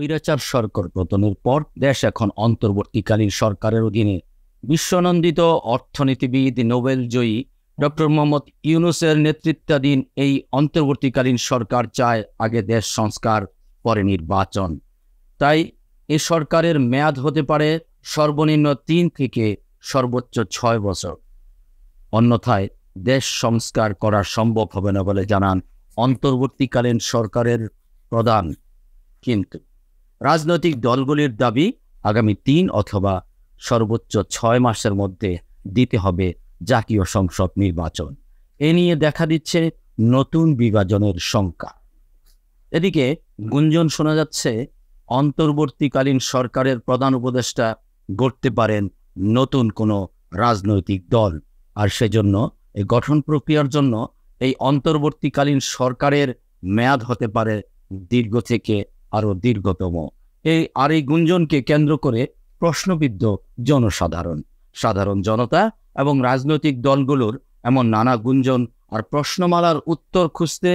স্বৈরাচার সরকার পতনের পর দেশ এখন অন্তর্বর্তীকালীন সরকারের অধীনে। বিশ্বনন্দিত অর্থনীতিবিদ নোবেল জয়ী ডক্টর মোহাম্মদ ইউনূসের নেতৃত্বাধীন এই অন্তর্বর্তীকালীন সরকার চায় আগে দেশ সংস্কার, পরে নির্বাচন। তাই এই সরকারের মেয়াদ হতে পারে সর্বনিম্ন 3 থেকে সর্বোচ্চ 6 বছর। অন্যথায় দেশ সংস্কার করা সম্ভব হবে না বলে জানান অন্তর্বর্তীকালীন সরকারের প্রধান। কিন্তু রাজনৈতিক দলগুলির দাবি আগামী 3 অথবা সর্বোচ্চ 6 মাসের মধ্যে দিতে হবে জাতীয় সংসদ নির্বাচন। এ নিয়ে দেখা দিচ্ছে নতুন বিভাজনের শঙ্কা। এদিকে গুঞ্জন শোনা যাচ্ছে অন্তর্বর্তীকালীন সরকারের প্রধান উপদেষ্টা গড়তে পারেন নতুন কোনো রাজনৈতিক দল, আর সেজন্য এই গঠন প্রক্রিয়ার জন্য এই অন্তর্বর্তীকালীন সরকারের মেয়াদ হতে পারে দীর্ঘ থেকে আরো দীর্ঘতম। এই গুঞ্জনকে কেন্দ্র করে প্রশ্নবিদ্ধ সাধারণ জনতা এবং রাজনৈতিক দলগুলোর এমন নানা গুঞ্জন আর প্রশ্নমালার উত্তর খুঁজতে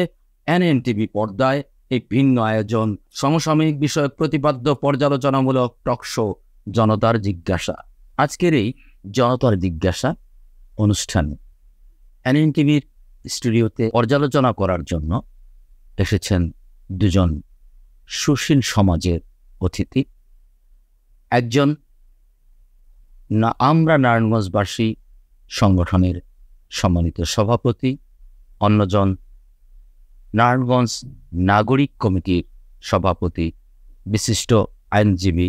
এনএনটিভি পর্দায় এই ভিন্ন আয়োজন সমসাময়িক বিষয়ক প্রতিপাদ্য পর্যালোচনামূলক টকশো জনতার জিজ্ঞাসা। আজকের এই জনতার জিজ্ঞাসা অনুষ্ঠানে এনএনটিভির স্টুডিওতে পর্যালোচনা করার জন্য এসেছেন দুজন সুশীল সমাজের অতিথি। একজন আমরা নারায়ণগঞ্জবাসী সংগঠনের সম্মানিত সভাপতি, অন্যজন নারায়ণগঞ্জ নাগরিক কমিটির সভাপতি, বিশিষ্ট আইনজীবী।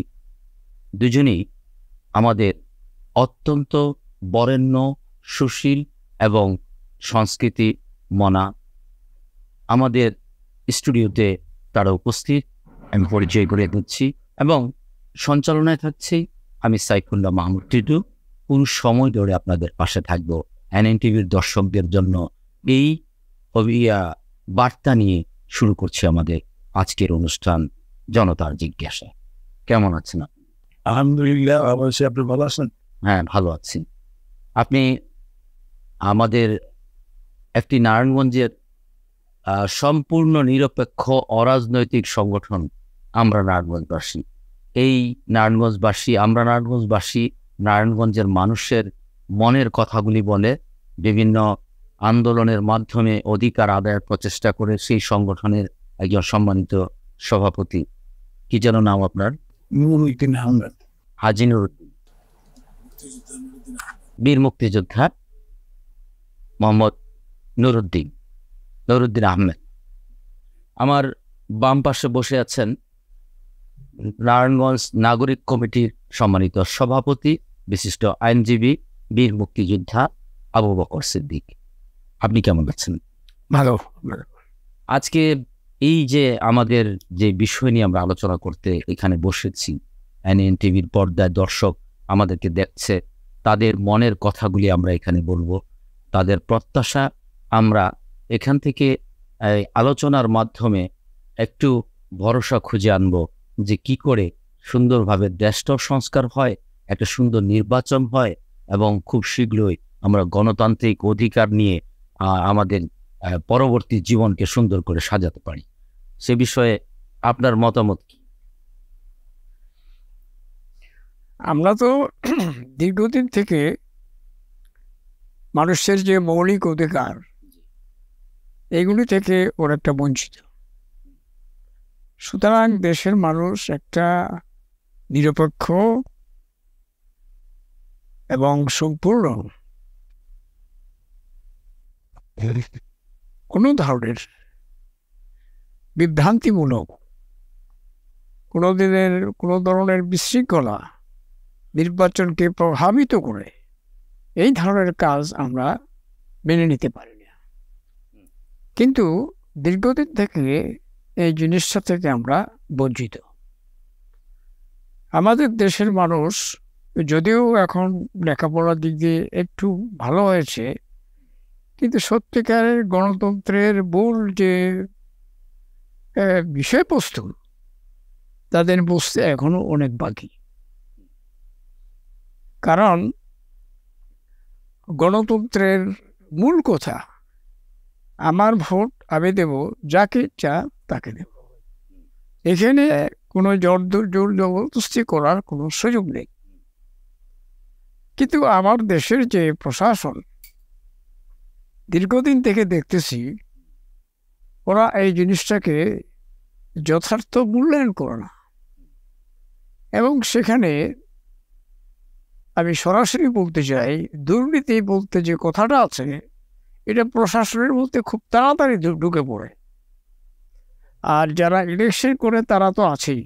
দুজনেই আমাদের অত্যন্ত বরেণ্য, সুশীল এবং সংস্কৃতি মনা। আমাদের স্টুডিওতে তারা উপস্থিত, আমি পরিচয় করে দিচ্ছি এবং সঞ্চালনায় থাকছি আমি সাইফুল্লাহ মাহমুদ টিটু। পুরো সময় ধরে আপনাদের পাশে থাকবো এনএনটিভির দর্শকদের জন্য এই বার্তা নিয়ে শুরু করছি আমাদের আজকের অনুষ্ঠান জনতার জিজ্ঞাসা। কেমন আছেন আপনি? আলহামদুলিল্লাহ, অবশ্যই। আপনি ভালো আছেন? হ্যাঁ, ভালো আছি। আপনি আমাদের একটি নারায়ণগঞ্জের সম্পূর্ণ নিরপেক্ষ অরাজনৈতিক সংগঠন আমরা নারায়ণগঞ্জবাসী। এই আমরা নারায়ণগঞ্জবাসী নারায়ণগঞ্জের মানুষের মনের কথাগুলি বলে বিভিন্ন আন্দোলনের মাধ্যমে অধিকার আদায়ের প্রচেষ্টা করে সেই সংগঠনের একজন সম্মানিত সভাপতি। কি যেন নাম আপনার? নুরুদ্দিন আহমেদ। হাজি নুরুদ্দিন। বীর মুক্তিযোদ্ধা মোহাম্মদ নুরুদ্দিন আহমেদ। আমার বাম পাশে বসে আছেন নারায়ণগঞ্জ নাগরিক কমিটির সম্মানিত সভাপতি, বিশিষ্ট আইনজীবী, বীর মুক্তিযোদ্ধা আবু বকর সিদ্দিক। আপনি কেমন আছেন? ভালো। আজকে এই যে আমাদের যে বিষয় নিয়ে আমরা আলোচনা করতে এখানে বসেছি, এনএনটিভির পর্দায় দর্শক আমাদেরকে দেখছে, তাদের মনের কথাগুলি আমরা এখানে বলবো, তাদের প্রত্যাশা আমরা এখান থেকে আলোচনার মাধ্যমে একটু ভরসা খুঁজে আনবো যে কি করে সুন্দরভাবে দেশটার সংস্কার হয়, একটা সুন্দর নির্বাচন হয় এবং খুব শীঘ্রই আমরা গণতান্ত্রিক অধিকার নিয়ে আমাদের পরবর্তী জীবনকে সুন্দর করে সাজাতে পারি। সে বিষয়ে আপনার মতামত কি? আমরা তো দীর্ঘদিন থেকে মানুষের যে মৌলিক অধিকার, এগুলি থেকে অনেকটা বঞ্চিত। সুতরাং দেশের মানুষ একটা নিরপেক্ষ এবং সম্পূর্ণ কোনো বিভ্রান্তিমূলক কোনো ধরনের বিশৃঙ্খলা নির্বাচনকে প্রভাবিত করে এই ধরনের কাজ আমরা মেনে নিতে পারি না। কিন্তু দীর্ঘদিন থেকে এই জিনিসটা থেকে আমরা বঞ্চিত। আমাদের দেশের মানুষ যদিও এখন লেখাপড়ার দিক দিয়ে একটু ভালো হয়েছে, কিন্তু সত্যিকারের গণতন্ত্রের মূল যে বিষয়বস্তু তাদের বুঝতে এখনো অনেক বাকি। কারণ গণতন্ত্রের মূল কথা, আমার ভোট আমি দেব, যাকে ইচ্ছা তাকে দেব। এখানে কোনো জোর জবরদস্তি করার কোনো সুযোগ নেই। কিন্তু আমার দেশের যে প্রশাসন, দীর্ঘদিন থেকে দেখতেছি ওরা এই জিনিসটাকে যথার্থ মূল্যায়ন করে না। এবং সেখানে আমি সরাসরি বলতে চাই, দুর্নীতি বলতে যে কথাটা আছে এটা প্রশাসনের মধ্যে খুব তাড়াতাড়ি ঢুকে পড়ে। আর যারা ইলেকশন করে তারা তো আছেই,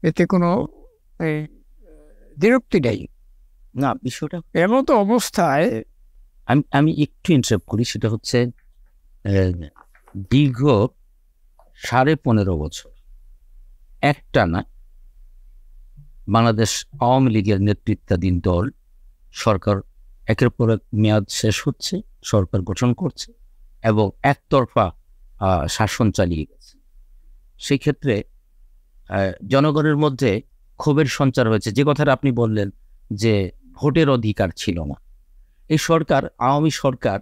এতে কোনো বিরক্তি নেই। না, বিষয়টা এমতো অবস্থায় আমি একটু ইন্টারাপ্ট করি। সেটা হচ্ছে দীর্ঘ 15.5 বছর একটানা বাংলাদেশ আওয়ামী লীগের নেতৃত্বাধীন দল সরকার একের পর এক মেয়াদ শেষ হচ্ছে, সরকার গঠন করছে এবং একতরফা শাসন চালিয়ে গেছে। সেই ক্ষেত্রে জনগণের মধ্যে ক্ষোভের সঞ্চার হয়েছে। যে কথাটা আপনি বললেন যে ভোটের অধিকার ছিল না, এই সরকার, আওয়ামী সরকার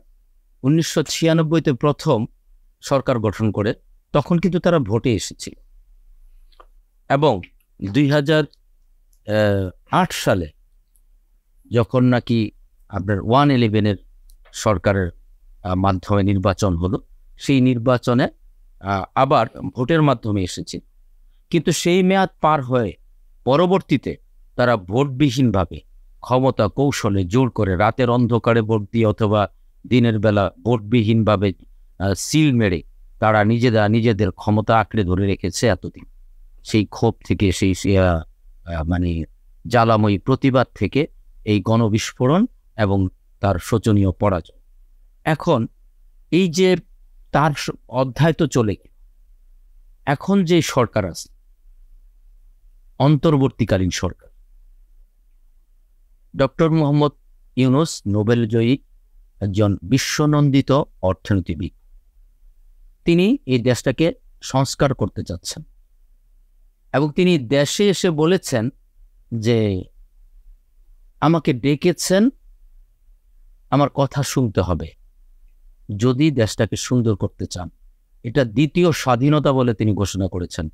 1996-তে প্রথম সরকার গঠন করে, তখন কিন্তু তারা ভোটে এসেছিল এবং 2008 সালে যখন নাকি আপনার 111-এর সরকারের মাধ্যমে নির্বাচন হলো, সেই নির্বাচনে আবার ভোটের মাধ্যমে এসেছিল। কিন্তু সেই মেয়াদ পার হয়ে পরবর্তীতে তারা ভোটবিহীনভাবে ক্ষমতা কৌশলে জোর করে রাতের অন্ধকারে ভোট দিয়ে অথবা দিনের বেলা ভোটবিহীনভাবে সিল মেরে তারা নিজেদের ক্ষমতা আঁকড়ে ধরে রেখেছে এতদিন। সেই ক্ষোভ থেকে, সেই মানে জ্বালাময়ী প্রতিবাদ থেকে এই গণবিস্ফোরণ এবং তার শোচনীয় পরাজয়। এখন এই যে তার অধ্যায় তো চলে গেল, এখন যে সরকার আছে অন্তর্বর্তীকালীন সরকার, ডক্টর মোহাম্মদ ইউনূস নোবেলজয়ী একজন বিশ্বনন্দিত অর্থনীতিবিদ। তিনি এই দেশটাকে সংস্কার করতে চাচ্ছেন এবং তিনি দেশে এসে বলেছেন যে আমাকে ডেকেছেন, আমার কথা শুনতে হবে যদি দেশটাকে সুন্দর করতে চান। এটা দ্বিতীয় স্বাধীনতা বলে তিনি ঘোষণা করেছেন।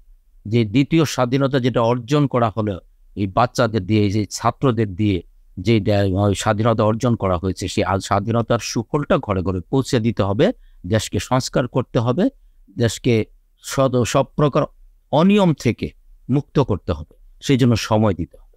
যে দ্বিতীয় স্বাধীনতা যেটা অর্জন করা হলো এই বাচ্চাদের দিয়ে, এই যে ছাত্রদের দিয়ে যে স্বাধীনতা অর্জন করা হয়েছে, সেই স্বাধীনতার সুফলটা ঘরে ঘরে পৌঁছে দিতে হবে, দেশকে সংস্কার করতে হবে, দেশকে সব প্রকার অনিয়ম থেকে মুক্ত করতে হবে, সেই জন্য সময় দিতে হবে।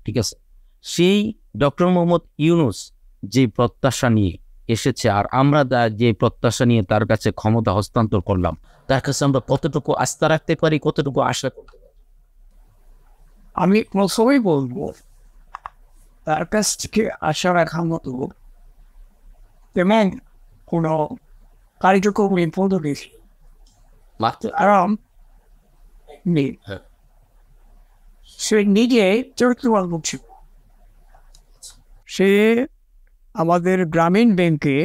ঠিক আছে, সেই ডক্টর মোহাম্মদ ইউনূস যে প্রত্যাশা নিয়ে এসেছে, আর আমরা যে প্রত্যাশা নিয়ে তার কাছে ক্ষমতা হস্তান্তর করলাম, তার কাছে আমরা কতটুকু আস্থা রাখতে পারি, কতটুকু আশা করতে পারি? আমি প্রথমেই বলবো, তার কাছ থেকে আশা রাখার মতো তেমন কোনো কার্যক্রমী পদক্ষেপ আরাম নেই। সে নিজে চরিত্রবান ছিল। সে আমাদের গ্রামীণ ব্যাংকে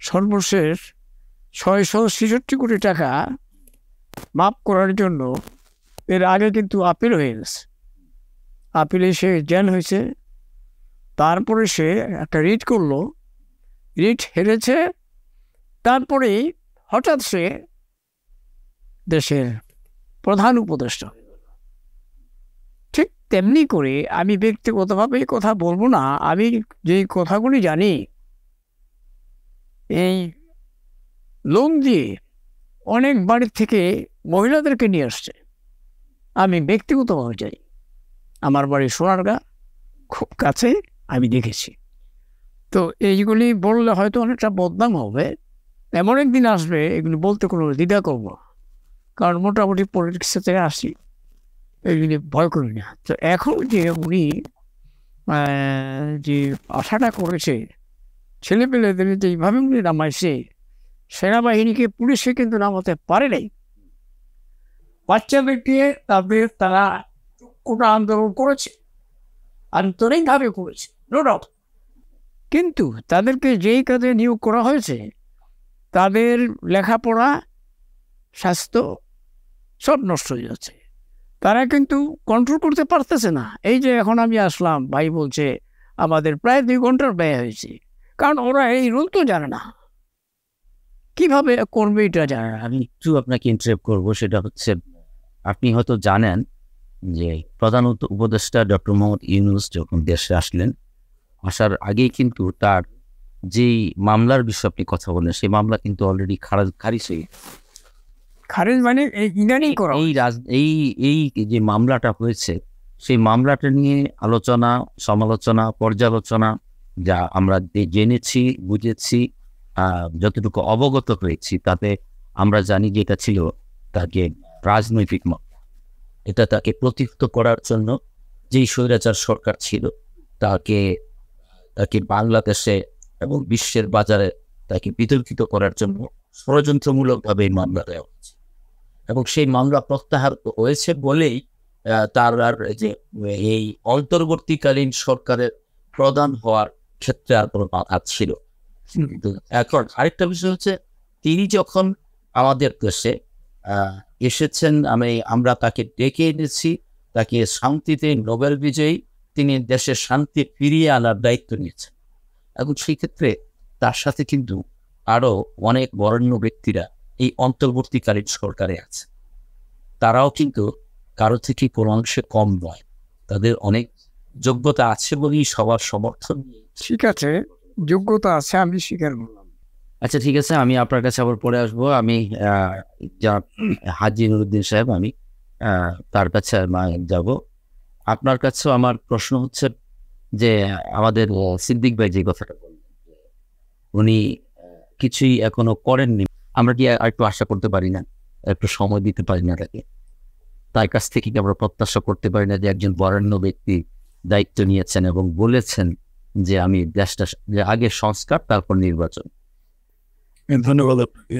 সর্বশেষ 666 কোটি টাকা মাফ করার জন্য এর আগে কিন্তু আপিল হয়ে গেছে। আপিলে সে জেল হয়েছে, তারপরে সে একটা রিট করলো, রিট হেরেছে, তারপরেই হঠাৎ সে দেশের প্রধান উপদেষ্টা হয়ে গেল। ঠিক তেমনি করে আমি ব্যক্তিগতভাবে কথা বলবো না, আমি যেই কথাগুলি জানি, এই লোন দিয়ে অনেক বাড়ির থেকে মহিলাদেরকে নিয়ে আসছে। আমি ব্যক্তিগতভাবে যাই, আমার বাড়ি সোনারগাঁ, খুব কাছে, আমি দেখেছি। তো এইগুলি বললে হয়তো অনেকটা বদনাম হবে, এমন একদিন আসবে এগুলি বলতে কোনো দ্বিধা করব না, কারণ মোটামুটি পলিটিক্সে থেকে আসি, এগুলি ভয় করি না। তো এখন যে উনি যে আশাটা করেছে, ছেলেপেলেদের যেইভাবে উনি নামাইছে, সেনাবাহিনীকে পুলিশে কিন্তু নামাতে পারে নাই। বাচ্চাদেরকে তারা কোটা আন্দোলন করেছে, আন্তরিকভাবে করেছে, নো ডাউট। কিন্তু তাদেরকে যেই কাজে নিয়োগ করা হয়েছে, তাদের লেখাপড়া, স্বাস্থ্য সব নষ্ট হয়ে যাচ্ছে। তারা কিন্তু কন্ট্রোল করতে পারতেছে না। এই যে এখন আমি আসলাম, ভাই বলছে আমাদের প্রায় 2 ঘন্টার ব্যয় হয়েছে, কারণ ওরা এই রুল তো জানে না, কিভাবে করবে এটা জানে না। আমি একটু আপনাকে ইন্টারাপ্ট করবো। সেটা হচ্ছে আপনি হয়তো জানেন যে প্রধান উপদেষ্টা ডক্টর মোহাম্মদ ইউনূস যখন দেশে আসলেন, আসার আগেই কিন্তু তার যেই মামলার বিষয়ে আপনি কথা বললেন, সেই মামলা কিন্তু অলরেডি খারিজ হয়ে খারেজ মানে এই ইদানিং করা এই যে মামলাটা হয়েছে, সেই মামলাটা নিয়ে আলোচনা, সমালোচনা, পর্যালোচনা যা আমরা জেনেছি, বুঝেছি, যতটুকু অবগত হয়েছি, তাতে আমরা জানি যে এটা ছিল তাকে রাজনৈতিক মামলা। এটা তাকে প্রতিহত করার জন্য যেই স্বৈরাচার সরকার ছিল তাকে বাংলাদেশে এবং বিশ্বের বাজারে তাকে বিতর্কিত করার জন্য ষড়যন্ত্রমূলকভাবে এই মামলা দেওয়া হয়েছে। এবং সেই মামলা প্রত্যাহার হয়েছে বলেই তার আর যে এই অন্তর্বর্তীকালীন সরকারের প্রধান হওয়ার ক্ষেত্রে আর কোনো বাধা ছিল। কিন্তু এখন আরেকটা বিষয় হচ্ছে, তিনি যখন আমাদের দেশে এসেছেন, আমরা তাকে ডেকে এনেছি, তাকে শান্তিতে নোবেল বিজয়ী, তিনি দেশের শান্তি ফিরিয়ে আনার দায়িত্ব নিয়েছেন। এখন সেই ক্ষেত্রে তার সাথে কিন্তু আরো অনেক বরেণ্য ব্যক্তিরা এই অন্তর্বর্তীকালীন সরকারে আছে। তারাও কিন্তু কারো থেকে কোনো অংশে কম নয়, তাদের অনেক যোগ্যতা আছে বলেই সবার সমর্থন। ঠিক আছে, যোগ্যতা আছে, আমি স্বীকার করলাম। আচ্ছা ঠিক আছে, আমি আপনার কাছে আবার পরে আসবো। আমি যা হাজী নুরুদ্দিন সাহেব, আমি তার কাছে যাব। আপনার কাছেও আমার প্রশ্ন হচ্ছে যে আমাদের সিদ্দিক ভাই যে কথাটা বললেন, উনি কিছুই এখনো করেননি, আমরা কি একটু আশা করতে পারি না, একটু সময় দিতে পারি না তাকে? তার কাছ থেকে কি আমরা প্রত্যাশা করতে পারি না যে একজন বরেণ্য ব্যক্তি দায়িত্ব নিয়েছেন এবং বলেছেন যে আমি দেশটা যে আগে সংস্কার তারপর নির্বাচন? ধন্যবাদ আপনাকে।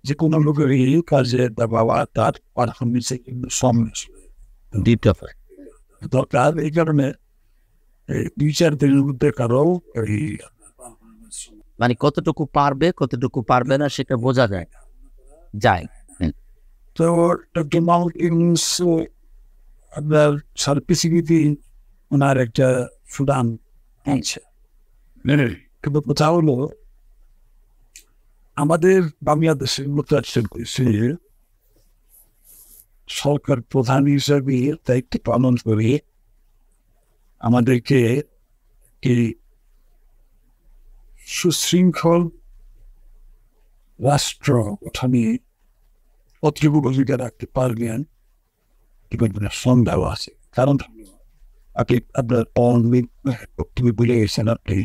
যে কোনো লোকেরই কাজে বাবা তার পারফরমেন্সে কিন্তু দরকার। এই কারণে 2-4 দিনের মধ্যে কারো মানে কতটুকু পারবে কতটুকু পারবে না সেটা বোঝা যায়। তো ডক্টর মাহমুদ ইউনূস আপনার সারা পৃথিবীতে ওনার একটা সুদান আছে। কিন্তু কথা হলো, আমাদের বাংলাদেশের মতো সরকার প্রধান হিসাবে দায়িত্ব পালন করে আমাদেরকে সুশৃঙ্খল রাষ্ট্র গঠনে কতটুকু ভূমিকা রাখতে পারবেন সন্দেহ আছে। কারণ আপনি আপনার বক্তব্য বুঝে গেছেন আপনি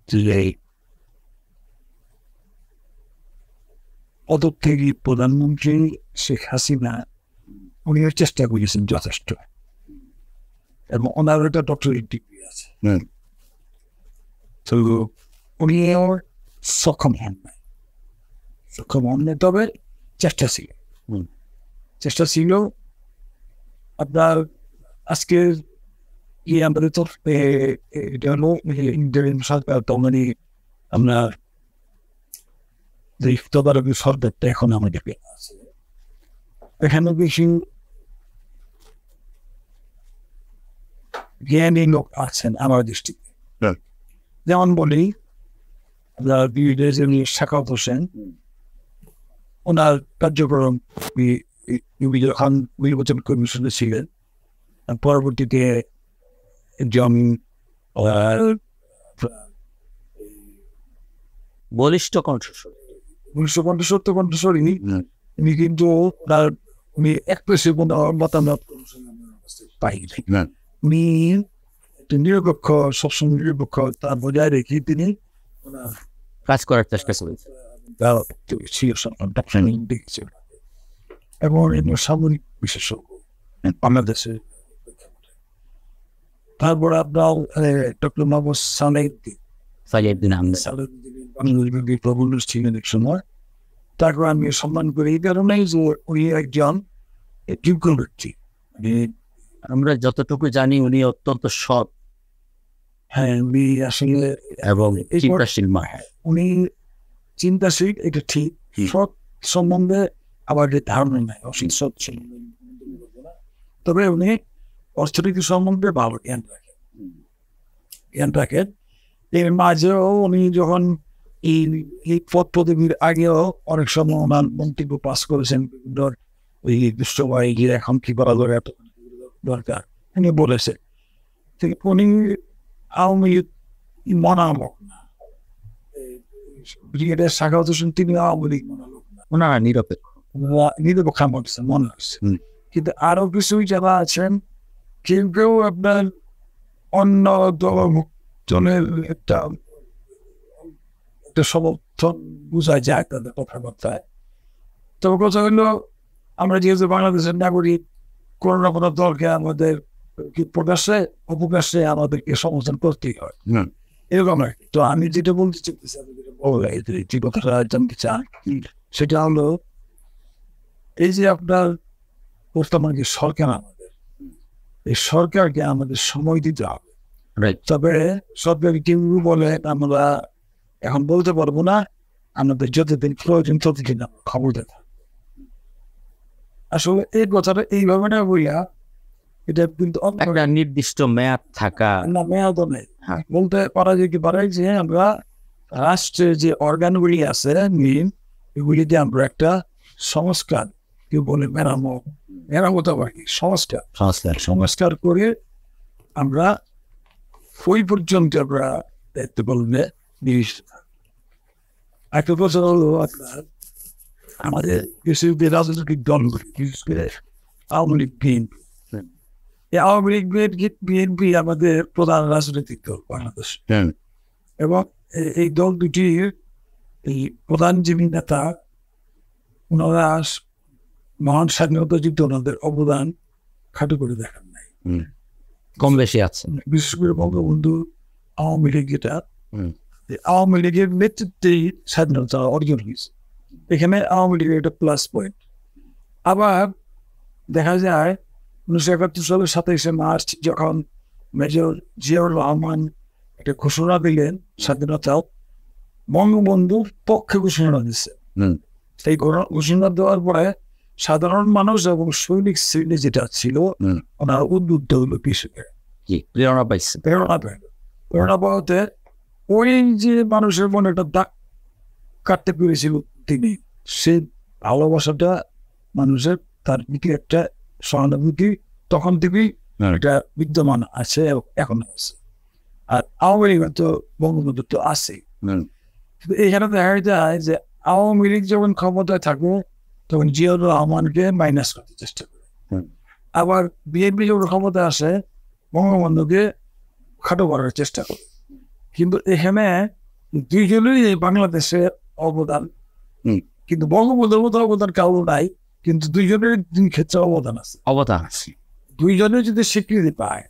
যে পদত্যাগী প্রধানমন্ত্রী শেখ হাসিনা উনি চেষ্টা করেছেন যথেষ্ট, এবং ওনার একটা ডক্টরেট ডিগ্রি আছে। তো উনিও সক্ষম হন নাই, তবে চেষ্টা ছিল। আপনার আজকের আমাদের তো মানে আপনার যে তদারকি সরকারটা এখন আমাদের আছে, এখানে বেশি জ্ঞানী লোক আছেন আমার দৃষ্টিতে। যেমন বলি, শাখাওয়াত হোসেন, ওনার কার্যক্রম যখন নির্বাচন কমিশনে ছিলেন, পরবর্তীতে বলিষ্ঠ কণ্ঠস্বর 1970 কণ্ঠস্বরী, উনি কিন্তু উনি এক পেশে মতামত পাইনি। উনি নিরপেক্ষ, সবসময় নিরপেক্ষ তা বজায় রেখে তিনি কাজ করার চেষ্টা করেছেন এবং সামরিক বিশেষজ্ঞ বাংলাদেশে। তারপর আপনার ডক্টর মোহাম্মদ সালেউদ্দিন ছিলেন এক সময়। তারপর আমি সম্মান করি এই কারণেই যে উনি একজন যোগ্য ব্যক্তি। আমরা যতটুকু জানি উনি অত্যন্ত সৎ, হ্যাঁ, উনি আসলে এবং চিন্তাশীল। উনি চিন্তাশীল, এটা ঠিক। সৎ সম্বন্ধে আবার ধারণা নাই, অসীম সৎ সম্বন্ধে। তবে উনি অর্থনীতি সম্বন্ধে ভালো জ্ঞান রাখেন। এর মাঝেও উনি যখন এই এই পদ পদবীর আগেও অনেক সময় ওনার মন্তব্য পাস করেছেন বিভিন্ন ওই দুষ্টবাই গিয়ে এখন কি করা দরকার এত দরকার উনি বলেছে উনি আওয়ামী লীগ মনালোক না, ব্রিগেডিয়ার সাখাওয়াত হোসেন তিনি আওয়ামী লীগ মনালোক না, ওনারা নিরপেক্ষ। নিরপেক্ষ মনে হচ্ছে। কিন্তু আরো কিছু যারা আছেন কেউ কেউ আপনার অন্য দলের একটা সমর্থন বোঝা যায় তাদের কথাবার্তায়। তবে কথা হলো আমরা যেহেতু বাংলাদেশের নাগরিক, কোনো না কোনো দলকে আমাদের প্রকাশ্যে অপ্রকাশ্যে আমাদেরকে সমর্থন করতেই হয়, এরকম আর কি। তো আমি যেটা বলতে চাইতেছি যে কথাটা জানতে চাই সেটা হলো এই যে আপনার বর্তমান যে সরকার আমাদের, এই সরকারকে আমাদের সময় দিতে হবে। তবে সরকার কেউ বলে আমরা এখন বলতে পারবো না, আমাদের যতদিন প্রয়োজন ততদিন আমরা খবর দিতে হবে। আসলে এই কথাটা এইভাবে না বইয়া এটা কিন্তু একটা নির্দিষ্ট মেয়াদ থাকা না, মেয়াদও নেই। বলতে পারা যেতে পারে যে আমরা রাষ্ট্রের যে অর্গানগুলি আছে এগুলিতে আমরা একটা সংস্কার, কেউ বলে মেরামত আর কি, সংস্কার করে আমরা ওই পর্যন্ত আমরা দায়িত্ব পালনে নিয়োজিত থাকি। একটা কথা হলো আপনার আমাদের দেশের যে রাজনৈতিক দলগুলি, বিশেষ করে আওয়ামী লীগ, বিএনপি, এই আওয়ামী লীগ বিএনপি আমাদের প্রধান রাজনৈতিক দল বাংলাদেশ, এবং এই দল দুটির এই প্রধান যিনি নেতা ওনারা মহান স্বাধীনতা যুদ্ধে ওনাদের অবদান খাটো করে দেখান নাই, কম বেশি আছে। বিশেষ করে বঙ্গবন্ধু আওয়ামী লীগ, যেটা আওয়ামী লীগের নেতৃত্বেই স্বাধীনতা অর্জন হয়েছে, এখানে আওয়ামী লীগের একটা প্লাস পয়েন্ট। আবার দেখা যায় 1971 সালের 27শে মার্চ যখন মেজর জিয়াউর রহমান একটা ঘোষণা দিলেন স্বাধীনতা, বঙ্গবন্ধুর পক্ষে ঘোষণা দিচ্ছে। সেই ঘোষণা দেওয়ার পরে সাধারণ মানুষ এবং সৈনিক শ্রেণী যেটা ছিল ওনার উদ্বুদ্ধ হলো কৃষকের প্রেরণা পাওয়াতে ওই যে মানুষের মনে একটা দাগ কাটতে পেরেছিল তিনি, সে ভালোবাসাটা মানুষের তার দিকে একটা সহানুভূতি তখন থেকেই এটা বিদ্যমান আছে, এখন আছে। আর আওয়ামী লীগ তো বঙ্গবন্ধু তো আছে, এখানে দেখা যায় যে আওয়ামী লীগ যখন ক্ষমতায় থাকবো তখন জিয়াউর রহমানকে মাইনাস করতে চেষ্টা করে, আবার বিএনপি যখন ক্ষমতায় আসে বঙ্গবন্ধুকে খাটো করার চেষ্টা করে। কিন্তু এখানে দুইজনেরই বাংলাদেশের অবদান, কিন্তু বঙ্গবন্ধুর মতো অবদান কারো নাই, কিন্তু দুইজনের দুই ক্ষেত্রে অবদান আছে। দুইজনে যদি স্বীকৃতি পায়,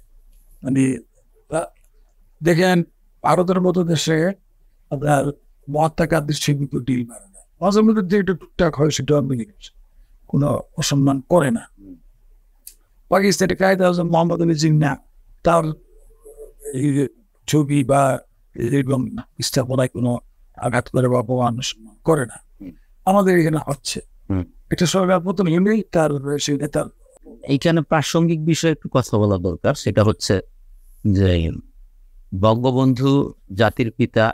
মানে দেখেন ভারতের মতো দেশে আপনার মহাত্মা গান্ধীর স্বীকৃতি ডিল মারে না, মাঝে মধ্যে যে একটা টুকটাক হয় সেটা মিলে গেছে, কোনো অসম্মান করে না। পাকিস্তানের কায়দা মোহাম্মদ আলী জিন্নাহ তার ছবি বা এরকম স্থাপনায় কোনো আঘাত করে বা অপমান করে না, আমাদের এখানে হচ্ছে। এটা সরকার পতন হলেই তার নেতার। এইখানে প্রাসঙ্গিক বিষয়ে একটু কথা বলা দরকার, সেটা হচ্ছে যে বঙ্গবন্ধু জাতির পিতা,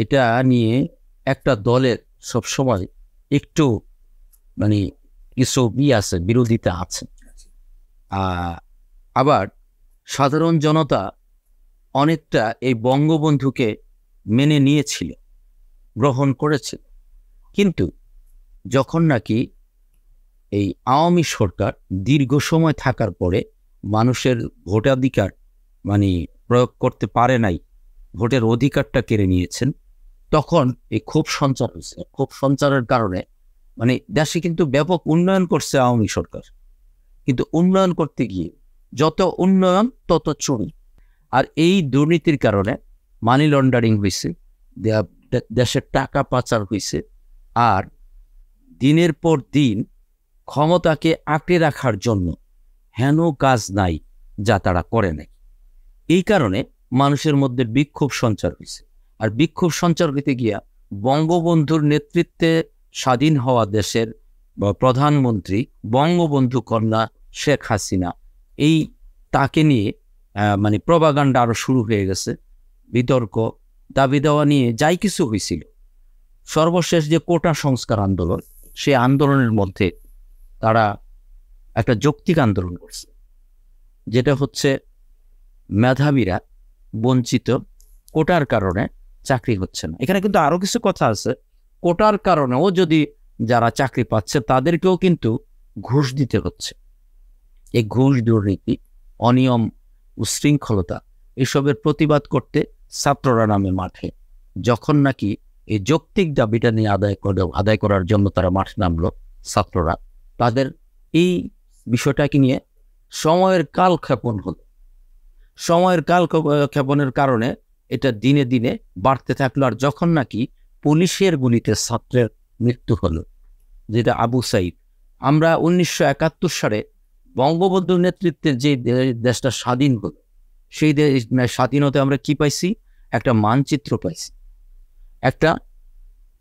এটা নিয়ে একটা দলের সবসময় একটু মানে কিছু আছে, বিরোধিতা আছে। আবার সাধারণ জনতা অনেকটা এই বঙ্গবন্ধুকে মেনে নিয়েছিল, গ্রহণ করেছিল। কিন্তু যখন নাকি এই আওয়ামী সরকার দীর্ঘ সময় থাকার পরে মানুষের ভোটাধিকার মানে প্রয়োগ করতে পারে নাই, ভোটের অধিকারটা কেড়ে নিয়েছেন, তখন এই ক্ষোভ সঞ্চার হয়েছে। ক্ষোভ সঞ্চারের কারণে মানে দেশে কিন্তু ব্যাপক উন্নয়ন করছে আওয়ামী সরকার, কিন্তু উন্নয়ন করতে গিয়ে যত উন্নয়ন তত চুরি। আর এই দুর্নীতির কারণে মানি লন্ডারিং হয়েছে, দেশের টাকা পাচার হয়েছে, আর দিনের পর দিন ক্ষমতাকে আঁকড়ে রাখার জন্য হেন কাজ নাই যা তারা করে নাই। এই কারণে মানুষের মধ্যে বিক্ষোভ সঞ্চার হয়েছে। আর বিক্ষোভ সঞ্চার হইতে গিয়া বঙ্গবন্ধুর নেতৃত্বে স্বাধীন হওয়া দেশের প্রধানমন্ত্রী বঙ্গবন্ধু কন্যা শেখ হাসিনা, এই তাকে নিয়ে মানে প্রপাগান্ডা আরো শুরু হয়ে গেছে, বিতর্ক, দাবি দেওয়া নিয়ে যাই কিছু হয়েছিল, সর্বশেষ যে কোটা সংস্কার আন্দোলন, সেই আন্দোলনের মধ্যে তারা একটা যৌক্তিক আন্দোলন করছে, যেটা হচ্ছে মেধাবীরা বঞ্চিত, কোটার কারণে চাকরি হচ্ছে না। এখানে কিন্তু আরো কিছু কথা আছে, কোটার কারণেও যদি যারা চাকরি পাচ্ছে তাদেরকেও কিন্তু ঘুষ দিতে হচ্ছে। এই ঘুষ, দুর্নীতি, অনিয়ম, উশৃঙ্খলতা এসবের প্রতিবাদ করতে ছাত্ররা নামে মাঠে। যখন নাকি এই যৌক্তিক দাবিটা নিয়ে আদায় করার জন্য তারা মাঠে নামলো ছাত্ররা, তাদের এই বিষয়টাকে নিয়ে সময়ের কালক্ষেপণ হলো। সময়ের কালক্ষেপণের কারণে এটা দিনে দিনে বাড়তে থাকলো। আর যখন নাকি পুলিশের গুলিতে ছাত্রের মৃত্যু হলো, যেটা আবু সাইদ, আমরা 1971 সালে বঙ্গবন্ধুর নেতৃত্বে যে দেশটা স্বাধীন হলো, সেই স্বাধীনতা আমরা কি পাইছি? একটা মানচিত্র পাইছি, একটা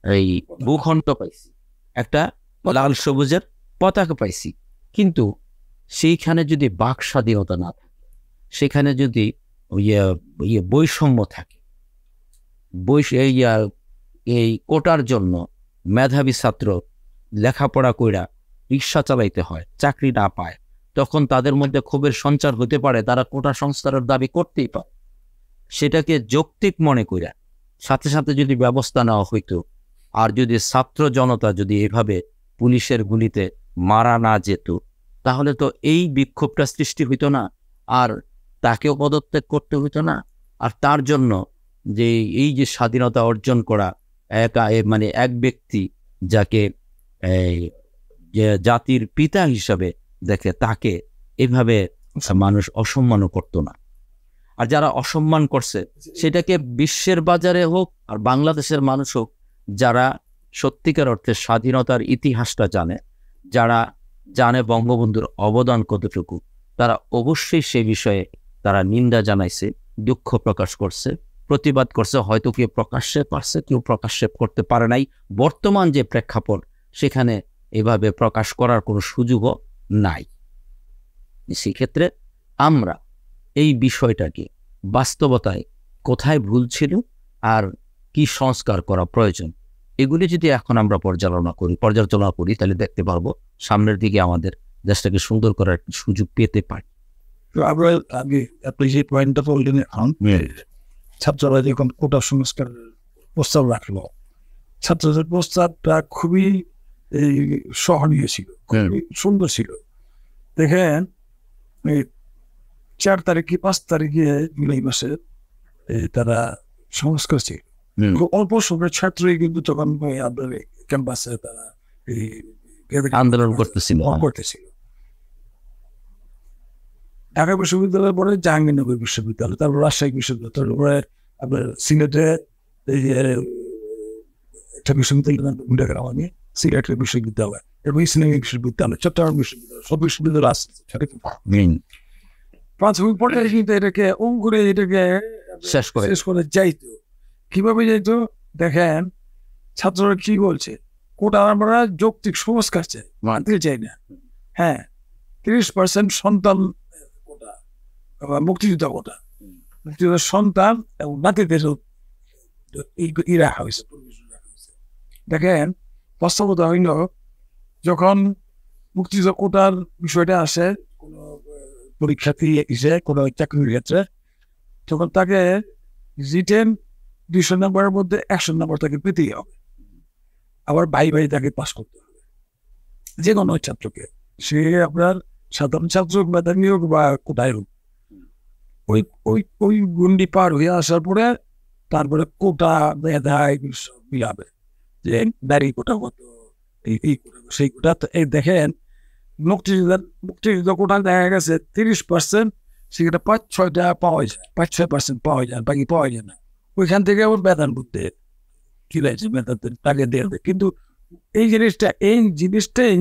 এই ভূখণ্ড পাইছি, একটা লাল সবুজের পতাকা পাইছি। কিন্তু সেইখানে যদি বাক স্বাধীনতা না থাকে, সেখানে যদি বৈষম্য থাকে, এই কোটার জন্য মেধাবী ছাত্র লেখাপড়া কইরা রিক্সা চালাইতে হয়, চাকরি না পায়, তখন তাদের মধ্যে ক্ষোভের সঞ্চার হতে পারে, তারা কোটা সংস্কারের দাবি করতেই পারে। সেটাকে যৌক্তিক মনে কইরা সাথে সাথে যদি ব্যবস্থা নেওয়া হইতো, আর যদি ছাত্র জনতা যদি এভাবে পুলিশের গুলিতে মারা না যেত, তাহলে তো এই বিক্ষোভটা সৃষ্টি হইতো না, আর তাকেও পদত্যাগ করতে হইতো না। আর তার জন্য যে এই যে স্বাধীনতা অর্জন করা মানে এক ব্যক্তি যাকে যে জাতির পিতা হিসাবে দেখে, তাকে এভাবে মানুষ অসম্মানও করতো না। আর যারা অসম্মান করছে, সেটাকে বিশ্বের বাজারে হোক আর বাংলাদেশের মানুষ হোক, যারা সত্যিকার অর্থে স্বাধীনতার ইতিহাসটা জানে, যারা জানে বঙ্গবন্ধুর অবদান কতটুকু, তারা অবশ্যই সে বিষয়ে তারা নিন্দা জানাইছে, দুঃখ প্রকাশ করছে, প্রতিবাদ করছে। হয়তো কেউ প্রকাশ্যে পারছে, কেউ প্রকাশ্যে করতে পারে নাই। বর্তমান যে প্রেক্ষাপট, সেখানে এভাবে প্রকাশ করার কোনো সুযোগও নাই। সেক্ষেত্রে আমরা এই বিষয়টাকে বাস্তবতায় কোথায় ভুল ছিল আর কি সংস্কার করা প্রয়োজন, এগুলি যদি এখন আমরা পর্যালোচনা করি, তাহলে দেখতে পারবো সামনের দিকে আমাদের দেশটাকে সুন্দর করার সুযোগ পেতে পারি। আপনি যে পয়েন্টটা বললেন, ছাত্ররা যখন কোটা সংস্কার প্রস্তাব রাখলো, ছাত্রদের প্রস্তাবটা খুবই সহনীয় ছিল, খুবই সুন্দর ছিল। দেখেন 4 তারিখে 5 তারিখে জুলাই মাসে তারা সংস্কার ছিল, অল্প সংখ্যক ছাত্রই কিন্তু তখন ক্যাম্পাসে তারা আন্দোলন করতেছিল। ঢাকা বিশ্ববিদ্যালয়ের পরে জাহাঙ্গীরনগর বিশ্ববিদ্যালয়, তারপর রাজশাহী বিশ্ববিদ্যালয়, তারপরে আপনার সিলেটে একটা বিশ্ববিদ্যালয়, সিলেটের বিশ্ববিদ্যালয়, এরপর ইসলামিক বিশ্ববিদ্যালয়, চট্টগ্রাম বিশ্ববিদ্যালয়, সব বিশ্ববিদ্যালয় আসছে। প্রাথমিক পর্যায়ে কিন্তু এটাকে অঙ্কুরে এটাকে শেষ করে যাইতো। কিভাবে যাইতো দেখেন, ছাত্ররা কি বলছে, কোটা আমরা যৌক্তিক সংস্কার চাই, মানতে চাই না। হ্যাঁ, 30% সন্তান কোটা, মুক্তিযোদ্ধা কোটা, মুক্তিযোদ্ধার সন্তান এবং নাতিদের রাখা হয়েছে। দেখেন, বাস্তবতা হইল যখন মুক্তিযোদ্ধা কোটার বিষয়টা আসে কোনো পরীক্ষার্থী হিসেবে, কোনো চাকরির ক্ষেত্রে, তখন তাকে রিটেন 200 নম্বরের মধ্যে 100 নম্বর তাকে পেতেই হবে, আবার ভাই তাকে পাস করতে হবে, যে কোনো ছাত্রকে, সে আপনার সাধারণ ছাত্র মেধাবী হোক বা কোটায় হোক। ওই গুন্ডি পার হয়ে আসার পরে তারপরে কোটা মেধায় মিলাবে, যে নারী কোটা কত, এই কোটা, সেই কোটা। এই দেখেন, মুক্তিযোদ্ধা কোটা দেখা গেছে 30%, সেটা 5-6টা পাওয়া যায়, 5-6% পাওয়া যায়, বাকি পাওয়া যায় না। ওইখান থেকে আবার বেতন করতে কি লাগছে, বেতন তাকে দেবে। কিন্তু এই জিনিসটাই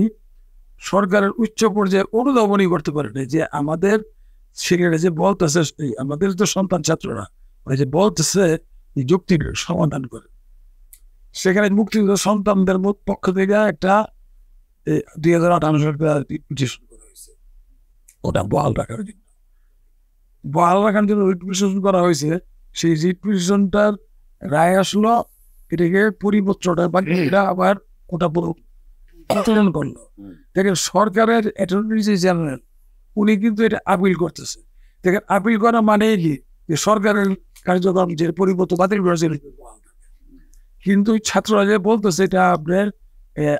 সরকারের উচ্চ পর্যায়ে অনুধাবনই করতে পারে না, যে আমাদের সেখানে যে বলতেছে, আমাদের তো সন্তান ছাত্ররা যে বলতেছে যুক্তির সমাধান করে, সেখানে মুক্তিযোদ্ধা সন্তানদের পক্ষ থেকে একটা 2018 সালে পিটিশন করা হয়েছে, ওটা বহাল রাখার জন্য রিট পিটিশন করা হয়েছে। সেই রিট পিটিশনটার রায় আসলো, এটাকে পরিপত্রটা বা এটা আবার ওটা প্রচলন করলো। দেখেন সরকারের অ্যাটর্নি জেনারেল উনি কিন্তু এটা আপিল করতেছে। দেখেন আপিল করা মানে কি, যে সরকারের কার্যক্রম যে পরিপত্র বাতিল করেছে, কিন্তু ছাত্ররা যে বলতেছে এটা আপনার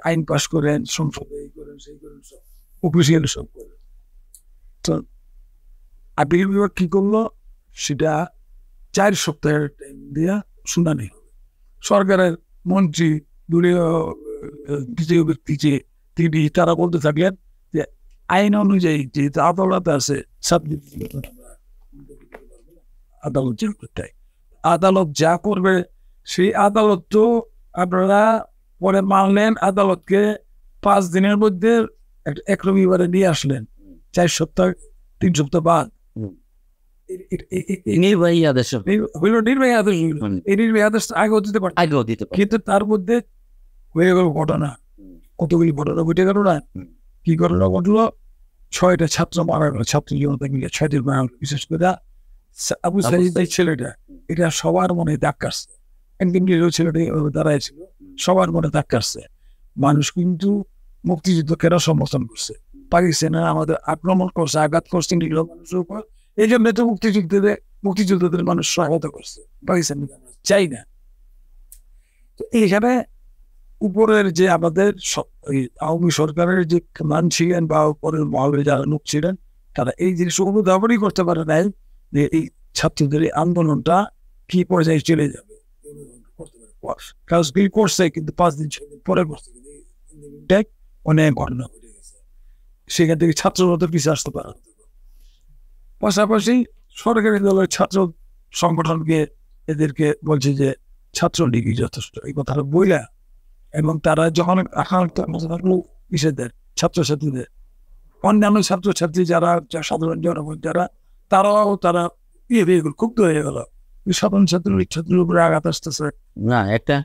আইন পাস করেন, সংসদে এই করেন সেই করেন, সব অফিসিয়াল সব করেন। তো আপিল বিভাগ কি করলো, সেটা 4 সপ্তাহের টাইম দিয়া শুনানি হবে। সরকারের মন্ত্রী, দলীয় তৃতীয় ব্যক্তি যে তিনি, তারা বলতে থাকলেন যে আইন অনুযায়ী যেহেতু আদালত আছে, আদালত যা করতে, আদালত যা করবে সেই আদালত তো আপনারা পরে মানলেন, আদালতকে 5 দিনের মধ্যে এক রবিবারে নিয়ে আসলেন, 4 সপ্তাহ 3 সপ্তাহ বাদ নির্বাহী আদেশ হইল, নির্বাহী আদেশ হইল। এই নির্বাহী আদেশ আগেও দিতে পারে, আগেও দিতে পারে, কিন্তু তার মধ্যে হয়ে গেল ঘটনা, কতগুলি ঘটনা ঘটে গেল না। কি ঘটনা ঘটলো, 6টা ছাত্র মারা গেল, ছাত্র জনতা মিলে 6টি মারা গেল। বিশেষ করে আবু সাইদ এই ছেলেটা, এটা সবার মনে দাগ কাটছে। একদিন ছেলেটা দাঁড়াইছিল, সবার মনে দাগ কাটছে। মানুষ কিন্তু মুক্তিযুদ্ধ কেন সমর্থন করছে, পাকিস্তানে আমাদের আক্রমণ করছে, আঘাত করছে নিরীহ মানুষের উপর, এই জন্য তো মুক্তিযুদ্ধদের মানুষ সহায়তা করছে, পাকিস্তান চাই না। তো এইখানে উপরের যে আমাদের আওয়ামী সরকারের যে মান ছিলেন বা উপরের মহলে যারা লোক ছিলেন, তারা এই জিনিস অনুধাবনই করতে পারে নাই যে এই ছাত্রদের এই আন্দোলনটা কি পর্যায়ে চলে যাবে। কাজ বিল করছে, কিন্তু 5 দিন 6 দিন পরে করছে, অনেক ঘটনা ঘটে গেছে। সেখান থেকে ছাত্ররা তো পিছিয়ে আসতে পারে। পাশাপাশি সরকারি দলের ছাত্র সংগঠনকে এদেরকে বলছে যে ছাত্রলীগই যথেষ্ট, এই কথাটা বইলা, এবং তারা যখন ইসেদের ছাত্রছাত্রীদের, অন্যান্য ছাত্রছাত্রী যারা সাধারণ জনগণ যারা, তারা ক্ষুব্ধ হয়ে গেল, সাধারণ ছাত্রের উপরে আঘাত আসতেছে। না, একটা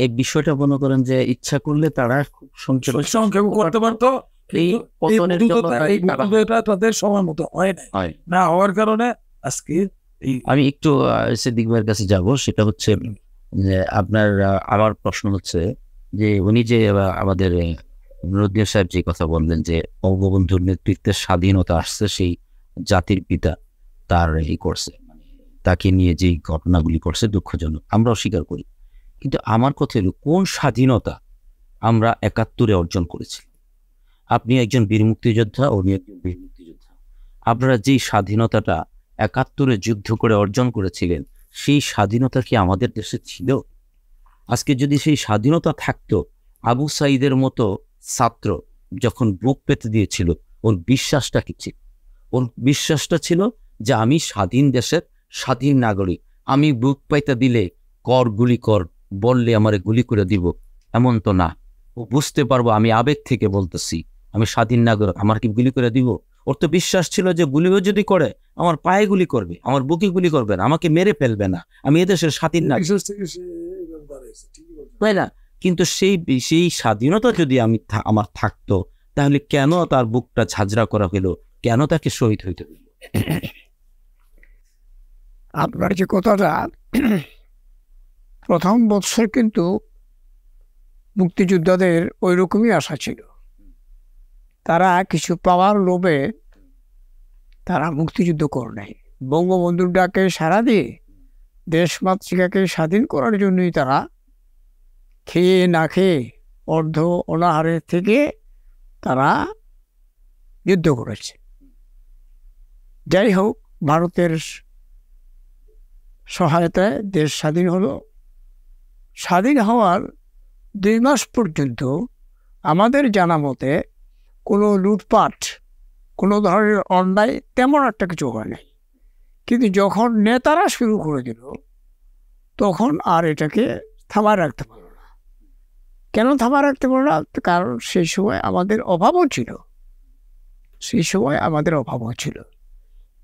এই বিষয়টা মনে করেন যে ইচ্ছা করলে তারা খুব সংক্ষেপ করতে পারতো, তাদের সময় মতো হয় না হওয়ার কারণে আজকে আমি একটু সিদ্দিক ভাইয়ের কাছে যাব। সেটা হচ্ছে যে আপনার আমার প্রশ্ন হচ্ছে যে উনি যে আমাদের নুরুদ্দিন সাহেব যে কথা বললেন যে বঙ্গবন্ধুর নেতৃত্বে স্বাধীনতা আসছে, সেই জাতির পিতা তার এই করছে, মানে তাকে নিয়ে যে ঘটনাগুলি করছে দুঃখজনক, আমরাও স্বীকার করি। কিন্তু আমার কথা হলো, কোন স্বাধীনতা আমরা 71-এ অর্জন করেছি? আপনি একজন বীর মুক্তিযোদ্ধা, উনি একজন বীর মুক্তিযোদ্ধা। আপনারা যেই স্বাধীনতাটা 71-এ যুদ্ধ করে অর্জন করেছিলেন, সেই স্বাধীনতা কি আমাদের দেশে ছিল? আজকে যদি সেই স্বাধীনতা থাকতো, আবু সাইদের মতো ছাত্র যখন বুক পেতে দিয়েছিল, ওর বিশ্বাসটা কি ছিল? ওর বিশ্বাসটা ছিল যে আমি স্বাধীন দেশের স্বাধীন নাগরিক, আমি বুক পাইতে দিলে কর, গুলি কর বললে আমারে গুলি করে দিব, এমন তো না। ও বুঝতে পারবো আমি আবেগ থেকে বলতেছি, আমি স্বাধীন নাগরিক, আমার কি গুলি করে দিব? ওর তো বিশ্বাস ছিল যে গুলিও যদি করে আমার পায়ে গুলি করবে, আমার বুকে গুলি করবে না, আমাকে মেরে ফেলবে না, আমি এদেশের স্বাধীন নাগরিক, তাই না? কিন্তু সেই স্বাধীনতা যদি আমার থাকতো, তাহলে কেন তার বুকটা ঝাঁঝরা করা হলো, কেন তাকে শহীদ হইতে হইল? আপনার যে কথাটা, প্রথম বৎসর কিন্তু মুক্তিযোদ্ধাদের ওই রকমই আশা ছিল। তারা কিছু পাওয়ার লোভে তারা মুক্তিযুদ্ধ করে নাই, বঙ্গবন্ধুর ডাকে সাড়া দিয়ে দেশ মাতৃকাকে স্বাধীন করার জন্যই তারা খেয়ে না খেয়ে অর্ধ অনাহারে থেকে তারা যুদ্ধ করেছে। যাই হোক, ভারতের সহায়তায় দেশ স্বাধীন হলো। স্বাধীন হওয়ার 2 মাস পর্যন্ত আমাদের জানা মতে কোনো লুটপাট, কোনো ধরনের অন্যায় তেমন একটা কিছু হয় নাই। কিন্তু যখন নেতারা শুরু করে দিল, তখন আর এটাকে থামায় রাখতে পারল না। কেন থামায় রাখতে পারল না? কারণ সেই সময় আমাদের অভাবও ছিল।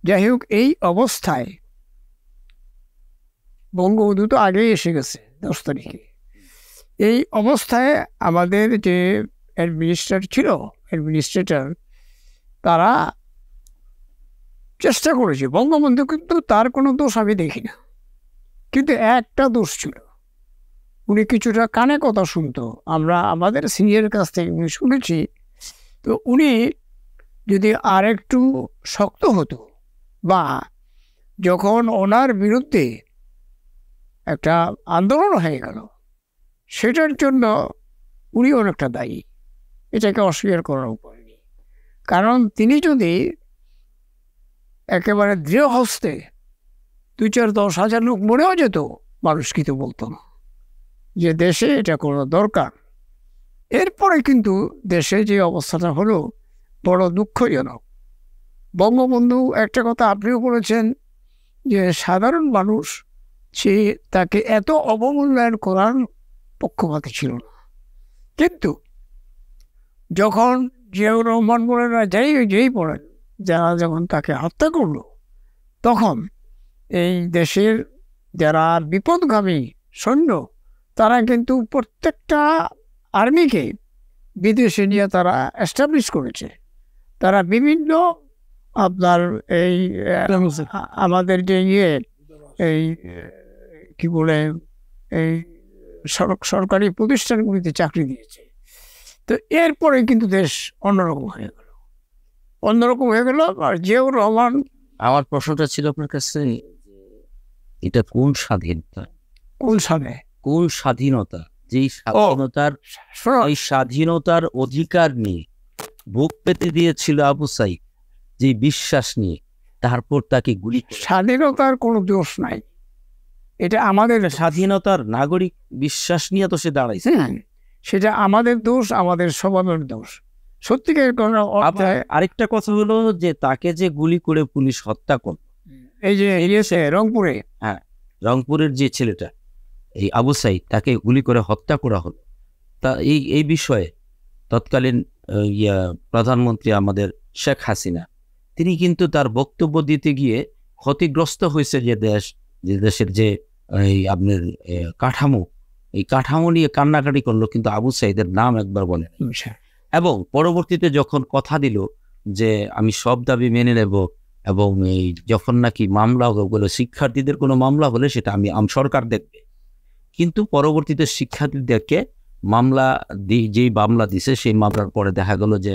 যাই হোক, এই অবস্থায় বঙ্গবন্ধু তো আগেই এসে গেছে 10 তারিখে। এই অবস্থায় আমাদের যে অ্যাডমিনিস্ট্রেটর তারা চেষ্টা করেছে, বঙ্গবন্ধু কিন্তু তার কোনো দোষ আমি দেখি না, কিন্তু একটা দোষ ছিল, উনি কিছুটা কানে কথা শুনতো, আমরা আমাদের সিনিয়রের কাছ থেকে উনি শুনেছি। তো উনি যদি আরেকটু শক্ত হতো, বা যখন ওনার বিরুদ্ধে একটা আন্দোলন হয়ে গেল, সেটার জন্য উনি অনেকটা দায়ী, এটাকে অস্বীকার করার উপায় নেই। কারণ তিনি যদি একেবারে দৃঢ় হস্তে 2-4-10 হাজার লোক মরেও যেত, মানুষ কিন্তু বলতো না যে দেশে এটা করা দরকার। এরপরে কিন্তু দেশে যে অবস্থাটা হলো বড় দুঃখজনক। বঙ্গবন্ধু একটা কথা আপনিও বলেছেন যে সাধারণ মানুষ সে তাকে এত অবমূল্যায়ন করার পক্ষপাতী ছিল না, কিন্তু যখন জিয়াউর রহমান বলেন যেই পড়েন যারা যখন তাকে হত্যা করলো, তখন এই দেশের যারা বিপদগামী সৈন্য তারা কিন্তু প্রত্যেকটা আর্মিকে বিদেশে নিয়ে তারা এস্টাবলিশ করেছে। তারা বিভিন্ন আপনার এই আমাদের যে এই কি বলে এই সরকারি প্রতিষ্ঠানগুলিতে চাকরি দিয়েছে। তো এরপরে কিন্তু দেশ অন্যরকম হয়ে গেল। আর জিয়াউর রহমান, আমার প্রশ্নটা ছিল আপনার কাছে, এটা কোন স্বাধীনতা, কোন স্বাধীনতা, যেই স্বাধীনতার এই স্বাধীনতার অধিকার নিয়ে বুক পেতে দিয়েছিল আবু সাইদ, যে বিশ্বাস নিয়ে, তারপর তাকে গুলি। স্বাধীনতার কোনো দোষ নাই, এটা আমাদের স্বাধীনতার নাগরিক বিশ্বাস নিয়ে তো সে দাঁড়াইছে। সেটা আমাদের দোষ, আমাদের স্বভাবের দোষ। সত্যিকার আরেকটা কথা হলো যে তাকে যে গুলি করে পুলিশ হত্যা করল, এই যে রংপুরে, হ্যাঁ, রংপুরের যে ছেলেটা এই আবু সাইদ, তাকে গুলি করে হত্যা করা হলো। তা এই বিষয়ে তৎকালীন প্রধানমন্ত্রী আমাদের শেখ হাসিনা, তিনি কিন্তু তার বক্তব্য দিতে গিয়ে ক্ষতিগ্রস্ত হয়েছে যে দেশের যে আপনার কাঠামো, এই কাঠামো নিয়ে কান্নাকাটি করলো, কিন্তু আবু সাইদের নাম একবার বলে। এবং পরবর্তীতে যখন কথা দিল যে আমি সব দাবি মেনে নেব, এবং এই যখন নাকি মামলা হলো, শিক্ষার্থীদের কোনো মামলা হলে সেটা আমি সরকার দেখবে, কিন্তু পরবর্তীতে শিক্ষার্থীদেরকে যেই মামলা দিছে, সেই মামলার পরে দেখা গেল যে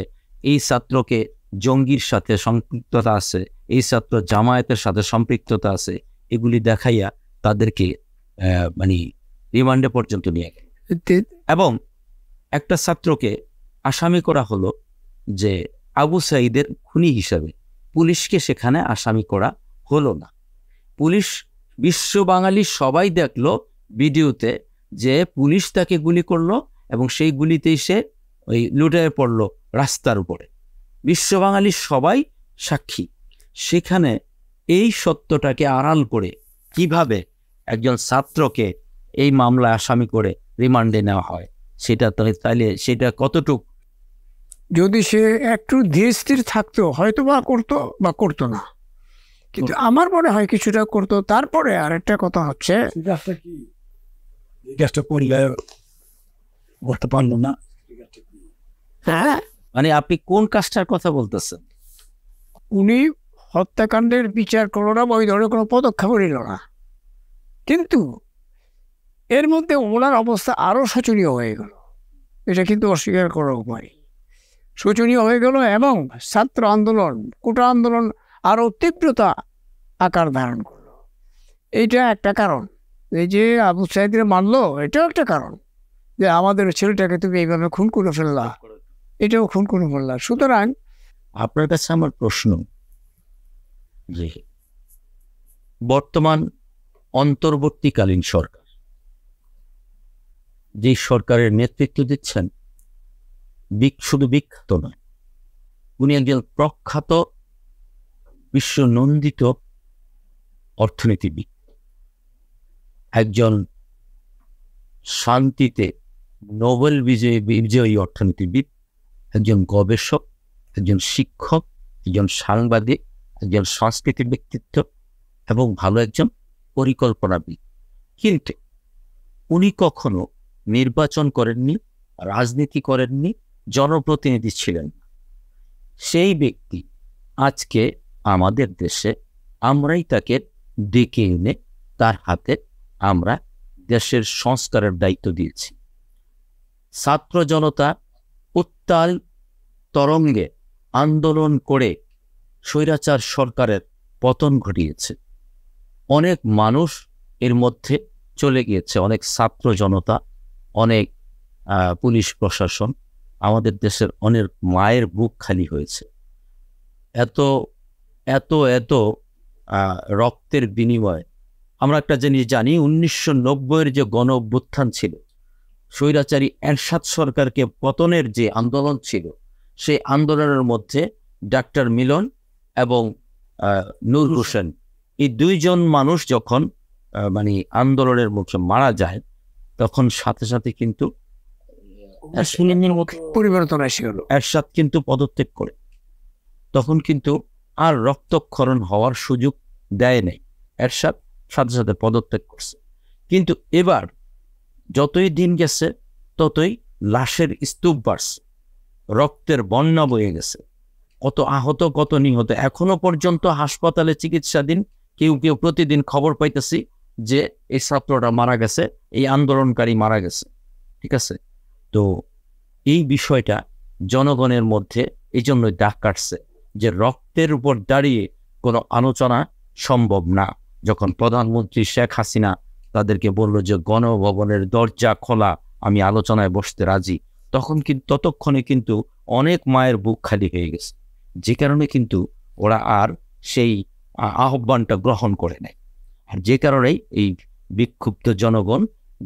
এই ছাত্রকে জঙ্গির সাথে সম্পৃক্ততা আছে, এই ছাত্র জামায়াতের সাথে সম্পৃক্ততা আছে, এগুলি দেখাইয়া তাদেরকে মানে রিমান্ডে পর্যন্ত নিয়ে গেল। এবং একটা ছাত্রকে আসামি করা হলো যে আবু সাইদের খুনি হিসাবে, পুলিশকে সেখানে আসামি করা হলো না। পুলিশ, বিশ্ব বাঙালি সবাই দেখলো ভিডিওতে যে পুলিশ তাকে গুলি করলো, এবং সেই গুলিতেই সে ওই লুটিয়ে পড়লো রাস্তার উপরে। বিশ্ব বাঙালি সবাই সাক্ষী। সেখানে এই সত্যটাকে আড়াল করে কিভাবে একজন ছাত্রকে এই মামলায় আসামি করে রিমান্ডে নেওয়া হয়, সেটা তাইলে সেটা কতটুক, যদি সে একটু ধীর স্থির থাকতো হয়তো বা করতো না, কিন্তু আমার মনে হয় কিছুটা করতো। তারপরে আরেকটা কথা হচ্ছে, হ্যাঁ, মানে আপনি কোন কাজটার কথা বলতেছেন? উনি হত্যাকাণ্ডের বিচার করলো না, ওই ধরনের কোনো পদক্ষেপ নিল না, কিন্তু এর মধ্যে ওনার অবস্থা আরো শোচনীয় হয়ে গেল। এটা কিন্তু অস্বীকার করার উপায়, শোচনীয় হয়ে গেল। এবং ছাত্র আন্দোলন, কোটা আন্দোলন আরো তীব্রতা আকার ধারণ করলো। এইটা একটা কারণ, এই যে আবু সাইদের মানলো, এটাও একটা কারণ যে আমাদের ছেলেটাকে তুমি এইভাবে খুন করে ফেললা, এটাও খুন করে ফেললা। সুতরাং আপনার কাছে আমার প্রশ্ন, যে বর্তমান অন্তর্বর্তীকালীন সরকার, যে সরকারের নেতৃত্ব দিচ্ছেন, শুধু বিখ্যাত নয়, উনি একজন প্রখ্যাত বিশ্বনন্দিত অর্থনীতিবিদ, একজন শান্তিতে নোবেল বিজয়ী অর্থনীতিবিদ, একজন গবেষক, একজন শিক্ষক, একজন সাংবাদিক, একজন সাংস্কৃতিক ব্যক্তিত্ব, এবং ভালো একজন পরিকল্পনাবিদ। কিন্তু উনি কখনো নির্বাচন করেননি, রাজনীতি করেননি, জনপ্রতিনিধি ছিলেন। সেই ব্যক্তি আজকে আমাদের দেশে, আমরাই তাকে ডেকে এনে তার হাতে আমরা দেশের সংস্কারের দায়িত্ব দিয়েছি। ছাত্র জনতা উত্তাল তরঙ্গে আন্দোলন করে স্বৈরাচার সরকারের পতন ঘটিয়েছে। অনেক মানুষ এর মধ্যে চলে গিয়েছে, অনেক ছাত্র জনতা, অনেক পুলিশ প্রশাসন, আমাদের দেশের অনেক মায়ের বুক খালি হয়েছে। এত এত এত রক্তের বিনিময়ে আমরা একটা জিনিস জানি, 1990-এর যে গণ অভ্যুত্থান ছিল, স্বৈরাচারী এরশাদ সরকারকে পতনের যে আন্দোলন ছিল, সেই আন্দোলনের মধ্যে ডাক্তার মিলন এবং নূর হোসেন, এই দুইজন মানুষ যখন মানে আন্দোলনের মুখে মারা যায়, তখন সাথে সাথে কিন্তু পরিবর্তন আসে হলো। এরশাদ কিন্তু পদত্যাগ করে, তখন কিন্তু আর রক্তক্ষরণ হওয়ার সুযোগ দেয় নাই। এরশাদ সাথে সাথে পদত্যাগ করছে। কিন্তু এবার যতই দিন গেছে ততই লাশের স্তূপ বাড়ছে, রক্তের বন্যা বয়ে গেছে, কত আহত কত নিহত। এখনো পর্যন্ত হাসপাতালে চিকিৎসাধীন, কেউ কেউ প্রতিদিন খবর পাইতেছি যে এই ছাত্রটা মারা গেছে, এই আন্দোলনকারী মারা গেছে। ঠিক আছে, তো এই বিষয়টা জনগণের মধ্যে এই জন্যই দাগ কাটছে যে রক্তের উপর দাঁড়িয়ে কোনো আলোচনা সম্ভব না। যখন প্রধানমন্ত্রী শেখ হাসিনা তাদেরকে বলল যে গণভবনের দরজা খোলা, আমি আলোচনায় বসতে রাজি, তখন কিন্তু ততক্ষণে কিন্তু অনেক মায়ের বুক খালি হয়ে গেছে, যে কারণে কিন্তু ওরা আর সেই আহ্বানটা গ্রহণ করে নেয়। আর যে কারণেই এই বিক্ষুব্ধ জনগণ,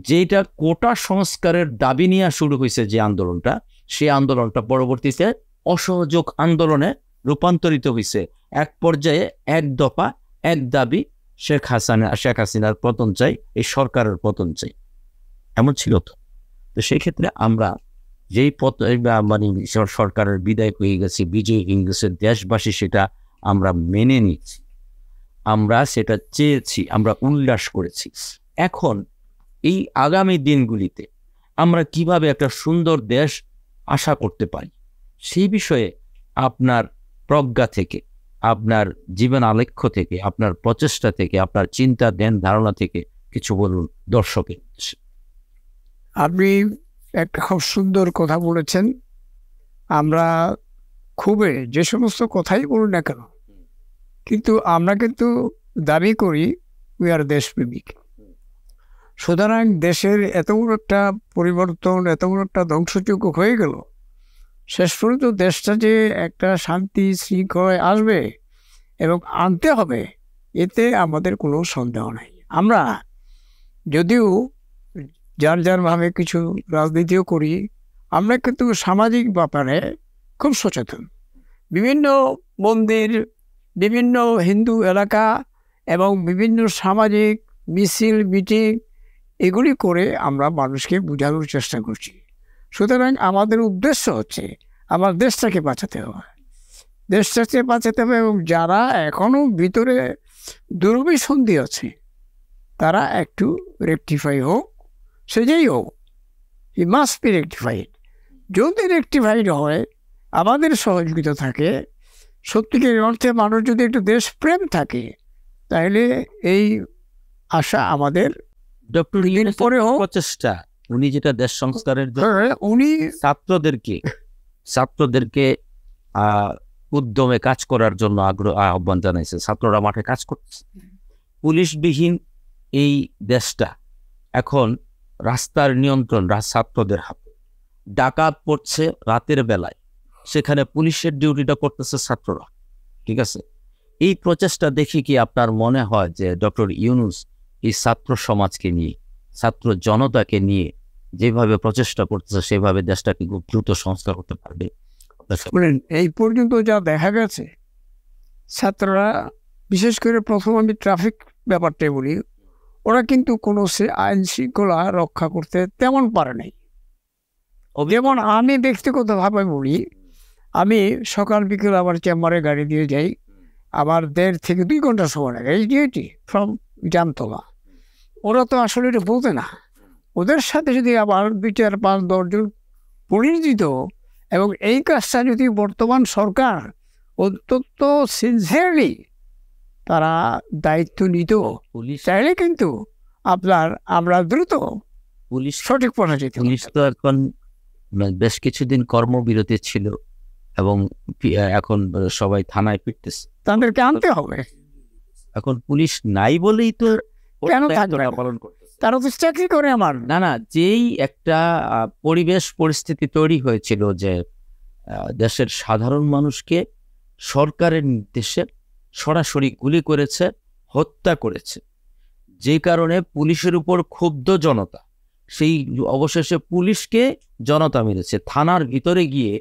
যেটা কোটা সংস্কারের দাবি নিয়ে শুরু হয়েছে যে আন্দোলনটা, সেই আন্দোলনটা পরবর্তীতে অসহযোগ আন্দোলনে রূপান্তরিত হয়েছে। এক পর্যায়ে এক দফা এক দাবি, শেখ হাসিনার পতন চাই, এই সরকারের পতন চাই, এমন ছিল। তো সেই ক্ষেত্রে আমরা যেই মানে সরকারের বিদায় হয়ে গেছে, বিজয় হয়ে গেছে, দেশবাসী সেটা আমরা মেনে নিচ্ছি, আমরা সেটা চেয়েছি, আমরা উল্লাস করেছি। এখন এই আগামী দিনগুলিতে আমরা কিভাবে একটা সুন্দর দেশ আশা করতে পারি, সেই বিষয়ে আপনার প্রজ্ঞা থেকে, আপনার জীবন আলেখ্য থেকে, আপনার প্রচেষ্টা থেকে, আপনার চিন্তা ধ্যান ধারণা থেকে কিছু বলুন দর্শকের। আপনি একটা খুব সুন্দর কথা বলেছেন। আমরা খুবই যে সমস্ত কথাই বলুন না কেন, কিন্তু আমরা কিন্তু দাবি করি উই আর দেশপ্রেমিক। সুতরাং দেশের এত বড় একটা পরিবর্তন, এত বড় একটা ধ্বংসযোগ্য হয়ে গেল, শেষ পর্যন্ত দেশটা যে একটা শান্তি শৃঙ্খলায় আসবে এবং আনতে হবে, এতে আমাদের কোনো সন্দেহ নাই। আমরা যদিও যার যারভাবে কিছু রাজনীতিও করি, আমরা কিন্তু সামাজিক ব্যাপারে খুব সচেতন। বিভিন্ন মন্দির, বিভিন্ন হিন্দু এলাকা এবং বিভিন্ন সামাজিক মিছিল মিটিং এগুলি করে আমরা মানুষকে বোঝানোর চেষ্টা করছি। সুতরাং আমাদের উদ্দেশ্য হচ্ছে আমার দেশটাকে বাঁচাতে হবে, দেশটাকে বাঁচাতে হবে। এবং যারা এখনও ভিতরে দুরভিসন্ধি আছে তারা একটু রেকটিফাই হোক, সে যেই হোক, ই মাস্ট বি রেকটিফাইড। যদি রেকটিফাইড হয়, আমাদের সহযোগিতা থাকে, সত্যিকার অর্থে মানুষ যদি একটু দেশপ্রেম থাকে, তাহলে এই আশা আমাদের ডক্টর পরে প্রচেষ্টা, উনি যেটা দেশ সংস্কারের উনি ছাত্রদেরকে উদ্যমে কাজ করার জন্য আহ্বান জানাইছে। ছাত্ররা মাঠে কাজ করছে, পুলিশবিহীন এই দেশটা এখন রাস্তার নিয়ন্ত্রণ ছাত্রদের হাতে। ডাকাত পড়ছে রাতের বেলায়, সেখানে পুলিশের ডিউটিটা করতেছে ছাত্ররা। ঠিক আছে, এই প্রচেষ্টা দেখি কি আপনার মনে হয় যে ডক্টর ইউনূস এই ছাত্র সমাজকে নিয়ে, ছাত্র জনতাকে নিয়ে যেভাবে প্রচেষ্টা করতেছে, সেভাবে দেশটাকে খুব দ্রুত সংস্কার করতে পারবে? এই পর্যন্ত যা দেখা গেছে, ছাত্ররা, বিশেষ করে প্রথম আমি ট্রাফিক ব্যাপারটাই বলি, ওরা কিন্তু কোনো আইন শৃঙ্খলা রক্ষা করতে তেমন পারে নাই। যেমন আমি ব্যক্তিগতভাবে বলি, আমি সকাল বিকেল আমার চেম্বারে গাড়ি দিয়ে যাই, আমার 1.5 থেকে 2 ঘন্টা সময় লাগে এই ডিউটি ফ্রম জামতলা। ওরা তো আসলে এটা বলতে না। ওদের সাথে যদি আবার 2, 4, 5, 10 জন পুলিশ দিত, এবং এই কাজটা যদি বর্তমান সরকার অত্যন্ত সিনসিয়ারলি তারা দায়িত্ব নিত, চাইলে কিন্তু আপনার আমরা দ্রুত পুলিশ সঠিক পথে যেতে পারি। পুলিশ তো এখন বেশ কিছুদিন কর্মবিরতি ছিল এবং এখন সবাই থানায় ফিরতেছে। তাদেরকে আনতে হবে। এখন পুলিশ নাই বলেই তো কেন থাকবে না? পালন করতেছে। তারা তো চাকরি করে আমার। না না, যেই একটা পরিবেশ পরিস্থিতি তৈরি হয়েছিল যে দেশের সাধারণ মানুষকে সরকারের নির্দেশে সরাসরি গুলি করেছে, হত্যা করেছে, যে কারণে পুলিশের উপর ক্ষুব্ধ জনতা, সেই অবশেষে পুলিশকে জনতা মেরেছে। থানার ভিতরে গিয়ে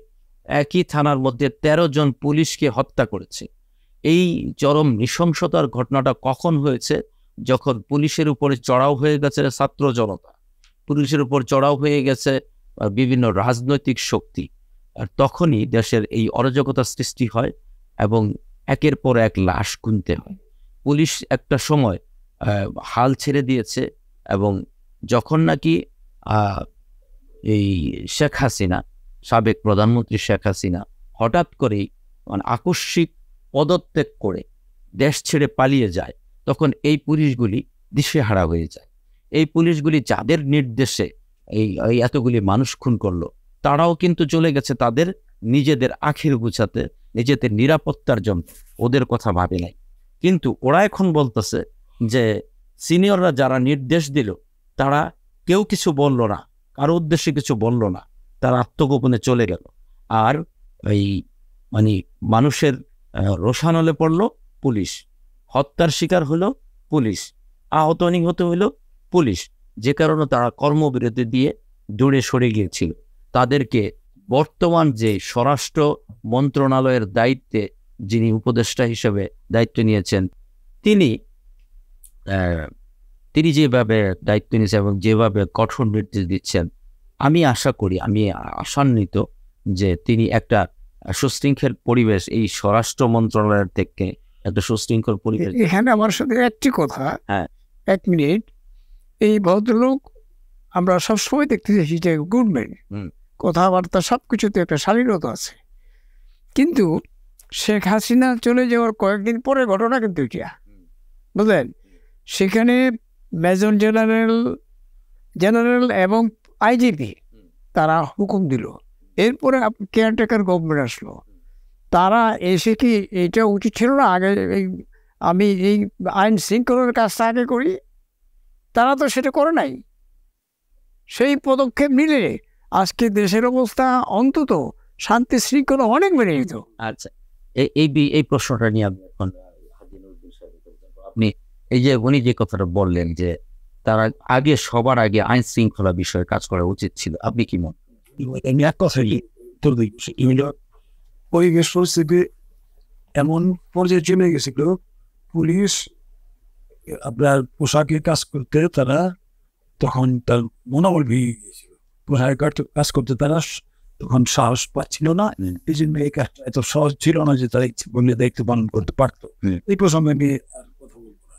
একই থানার মধ্যে 13 জন পুলিশকে হত্যা করেছে। এই চরম নৃশংসতার ঘটনাটা কখন হয়েছে? যখন পুলিশের উপরে চড়াও হয়ে গেছে ছাত্র জনতা, পুলিশের উপর চড়াও হয়ে গেছে বিভিন্ন রাজনৈতিক শক্তি, আর তখনই দেশের এই অরাজকতা সৃষ্টি হয় এবং একের পর এক লাশ গুনতে হয়। পুলিশ একটা সময় হাল ছেড়ে দিয়েছে এবং যখন নাকি এই শেখ হাসিনা, সাবেক প্রধানমন্ত্রী শেখ হাসিনা হঠাৎ করেই আকস্মিক পদত্যাগ করে দেশ ছেড়ে পালিয়ে যায়, তখন এই পুলিশগুলি দিশেহারা হয়ে যায়। এই পুলিশগুলি যাদের নির্দেশে এই এতগুলি মানুষ খুন করলো, তারাও কিন্তু চলে গেছে তাদের নিজেদের আখির গুছাতে, নিজেদের নিরাপত্তার জন্য, ওদের কথা ভাবে নাই। কিন্তু ওরা এখন বলতেছে যে সিনিয়ররা যারা নির্দেশ দিল তারা কেউ কিছু বলল না, কারো উদ্দেশ্যে কিছু বলল না, তারা আত্মগোপনে চলে গেল। আর এই মানুষের রোষানলে পড়লো পুলিশ, হত্যার শিকার হলো পুলিশ, আহত নিহত হইল পুলিশ, যে কারণে তারা কর্মবিরতি দিয়ে দূরে সরে গিয়েছিল। তাদেরকে বর্তমান যে স্বরাষ্ট্র মন্ত্রণালয়ের দায়িত্বে যিনি উপদেষ্টা হিসেবে দায়িত্ব নিয়েছেন, তিনি যেভাবে দায়িত্ব নিয়েছেন এবং যেভাবে কঠোর নির্দেশ দিচ্ছেন, আমি আশা করি, আমি আশান্বিত যে তিনি একটা সুশৃঙ্খল পরিবেশ এই স্বরাষ্ট্র মন্ত্রণালয়ের থেকে একটা সুশৃঙ্খল পরিবেশ। এখানে আমার সাথে একটি কথা, হ্যাঁ 1 মিনিট। এই ভদ্রলোক আমরা সবসময় দেখতেছি যে গুডম্যান, কথাবার্তা সবকিছুতে একটা শালীনতা আছে, কিন্তু শেখ হাসিনা চলে যাওয়ার কয়েকদিন পরে ঘটনা কিন্তু এটা, বুঝলেন? সেখানে মেজর জেনারেল এবং আইজিপি তারা হুকুম দিল, এরপরে কেয়ারটেকার গভর্নমেন্ট আসলো। তারা এসে কি এটা উচিত ছিল না আগে আমি এই আইন শৃঙ্খলার কাজটা আগে করি? তারা তো সেটা করে নাই। সেই পদক্ষেপ নিলে আজকে দেশের অবস্থা অন্তত শান্তি শৃঙ্খলা অনেক বেড়ে যেত। আচ্ছা, এই প্রশ্নটা নিয়ে আপনি এই যে উনি যে কথাটা বললেন যে তারা আগে সবার আগে আইন শৃঙ্খলা বিষয়ে কাজ করা উচিত ছিল, আপনি কি মনে করেন? পরিবেশ পরিস্থিতি এমন পর্যায়ে চলে গেছিল, পুলিশ আপনার পোশাকে কাজ করতে তারা তখন তার মনোবল ভেঙে গিয়েছিল। পোশাকে কাজ করতে তারা তখন সাহস পাচ্ছিল না, এই জন্য এই কাজটা এত সহজ ছিল না যে তারা ইচ্ছে বললে দায়িত্ব পালন করতে পারতো। এই প্রসঙ্গে আমি আর কথা বলবো না।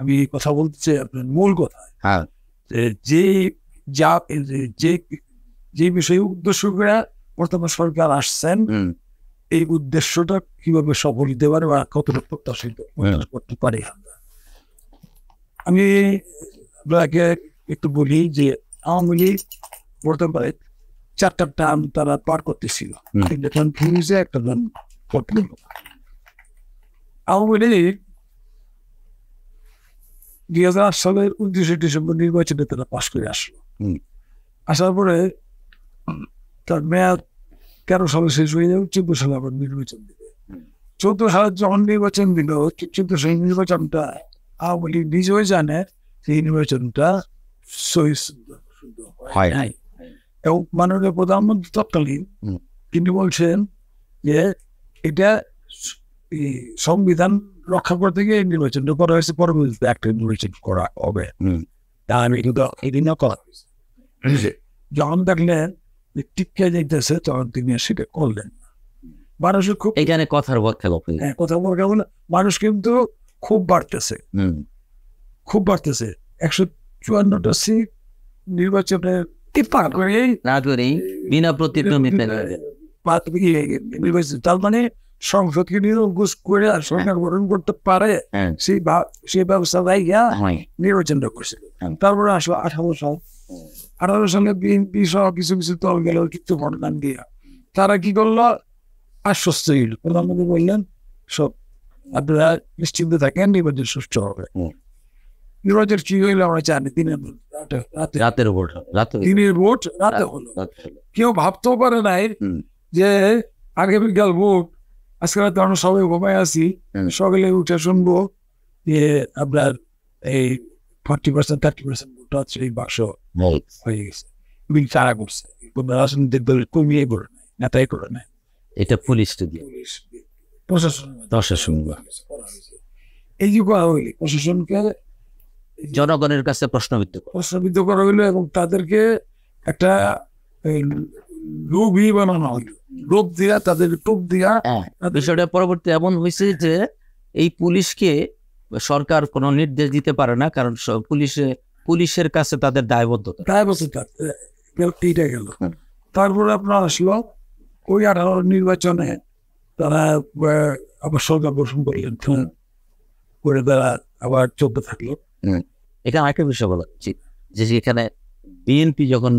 আমি কথা বলতে চাই আপনার মূল কথা, যে বিষয়ে উদ্দেশ্য করে বর্তমান সরকার আসছেন, এই উদ্দেশ্যটা কিভাবে সফল হতে পারে বা কতটা প্রত্যাশিত করতে পারে। আমি আপনাকে একটু বলি যে আওয়ামী লীগ বর্তমানে 4টা টার্ম তারা পার করতেছিল, একটা আওয়ামী লীগ 2008 সালের 29 ডিসেম্বর নির্বাচনে তারা পাশ করে আসলো। আসার পরে তার মেয়াদ 13 সালে শেষ হয়ে যাবে, 14 সালে আবার নির্বাচন দিবে। 14 সালে যখন নির্বাচন দিল, 14 সেই নির্বাচনটা আওয়ামী লীগ নিজেও জানে সেই নির্বাচনটা হয় নাই। এবং মাননীয় প্রধানমন্ত্রী তৎকালীন তিনি বলছেন যে এটা সংবিধান রক্ষা করতে গিয়ে নির্বাচনটা করা হয়েছে, পরবর্তীতে একটা নির্বাচন করা হবে। তা আমি কিন্তু এদিন করা হয়েছে। যখন দেখলেন টিকে যাইতেছে তখন তিনি সেটা করলেন। মানুষের খুব এখানে কথার কথা বলে মানুষ কিন্তু খুব বাড়তেছে, 154টা সিট নির্বাচনে বিনা প্রতিদ্বন্দ্বিতা নির্বাচন। তার মানে সংসদকে নিরঙ্কুশ করে সরকার গঠন করতে পারে হ্যাঁ, সেই ব্যবস্থা রাইয়া হয়। নির্বাচনটা করছিল। হ্যাঁ। তারপরে আসলো 1800 সালে বিএনপি সহ কিছু কিছু দল গেল কিন্তু ভোটদান দিয়া। তারা কি করলো? আশ্বস্ত হইল, প্রধানমন্ত্রী বললেন সব আপনারা নিশ্চিন্ত থাকেন, নির্বাচন সুষ্ঠু হবে। হুম। নির্বাচন কি হইলো আমরা জানি, রাতের ভোট, দিনের ভোট রাতে হলো। কেউ ভাবতেও পারে নাই যে আগামীকাল ভোট, আজকে রাতে আমরা সবাই ঘুমায় আছি, সকালে উঠে শুনবো যে আপনার এই 40% 30% ভোট আছে, এই বাক্স হয়ে গেছে। তারা করছে, রাজনৈতিক দল কমিয়ে করে নেয়, নেতাই করে নেয়। এটা পুলিশ দিয়ে, প্রশাসন এই যে করা হইলে প্রশাসনকে জনগণের কাছে প্রশ্নবিদ্ধ করা হইলো এবং তাদেরকে একটা লোভী বানানো হইলো। লোভ দিয়া, তাদের টোপ দিয়া। বিষয়টা পরবর্তী এমন হয়েছে যে এই পুলিশকে সরকার কোনো নির্দেশ দিতে পারে না, কারণ পুলিশের কাছে তাদের দায়বদ্ধতা। এইটা গেল। তারপরে আপনার আসলো ওই 18 নির্বাচনে তারা আবার সরকার গঠন করলেন, করে তারা আবার চলতে থাকলো। এখানে আরেকটা বিষয় বলা উচিত যে এখানে বিএনপি যখন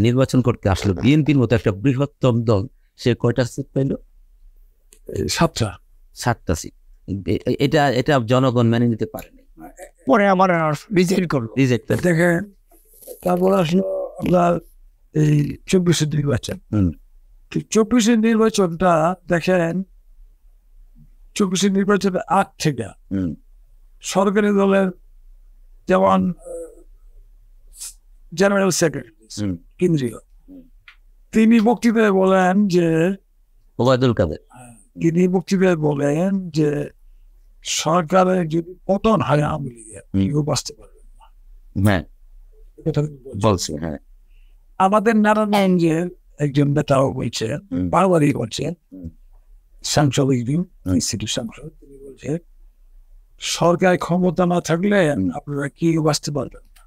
নির্বাচন করতে আসলো, বিএনপির মতো একটা বৃহত্তম দল, সে কয়টা সিট পাইল? 7টা সিট। এটা জনগণ মেনে নিতে পারেনি। পরে আমার রিজেক্ট করলো। দেখেন, তারপর আসলো আপনার এই 24-এর নির্বাচন। 24-এর নির্বাচনটা দেখেন, 24-এর নির্বাচনের আগ থেকে সরকারি দলের যেমন জেনারেল সেক্রেটারি কেন্দ্রীয়, তিনি বক্তৃতায় বলেন যে ওবায়দুল কাদের, তিনি বক্তৃতায় বলেন যে সরকারের যদি পতন হয় আওয়ামী লীগের, কেউ বাঁচতে পারবেন না। হ্যাঁ, বলছে। হ্যাঁ, আমাদের নারায়ণগঞ্জের একজন নেতাও বলছেন, বারবারই বলছেন, সাংসদ সিটি সাংসদ, তিনি বলছেন সরকার ক্ষমতা না থাকলে আপনারা কি বাঁচতে পারবেন না,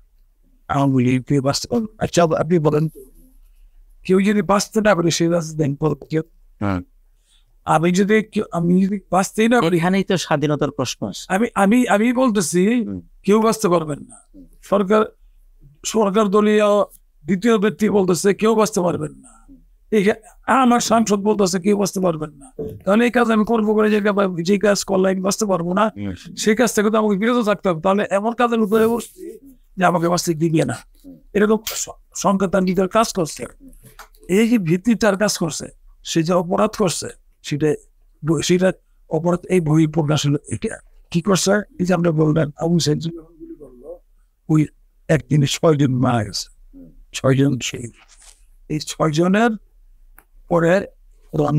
আওয়ামী লীগ কেউ বাঁচতে পারবেন। আচ্ছা, আপনি বলেন, কেউ যদি বাঁচতে না পারে সেই কেউ, আমি যদি বাঁচতেই না, এখানেই তো স্বাধীনতার প্রশ্ন আছে। আমি বলতেছি কেউ বাঁচতে পারবেন না। সরকার দলীয় দ্বিতীয় ব্যক্তি বলতেছে কেউ বাঁচতে পারবেন না, আমার সাংসদ বলতেছে কেউ বাঁচতে পারবেন না। তাহলে এই কাজ আমি করবো করে যে কাজ করলে আমি বাঁচতে পারবো না, সেই কাজ থেকে তো আমাকে বিরত থাকতে হবে। তাহলে এমন কাজের উপরে বসছি যে আমাকে বাঁচতে দিবে না, এরকম সংখ্যা তার নিজের কাজ করছে। এই যে ভিত্তি তার কাজ করছে, সে যে অপরাধ করছে, সেটা অপরাধ। এই বই প্রকাশ হলো, এটা কি করছে? এই যে আমরা বললেন আবু সাইদ বললো ওই একদিনে 6 জন মারা গেছে, 6 জন শহীদ। এই 6 জনের পরে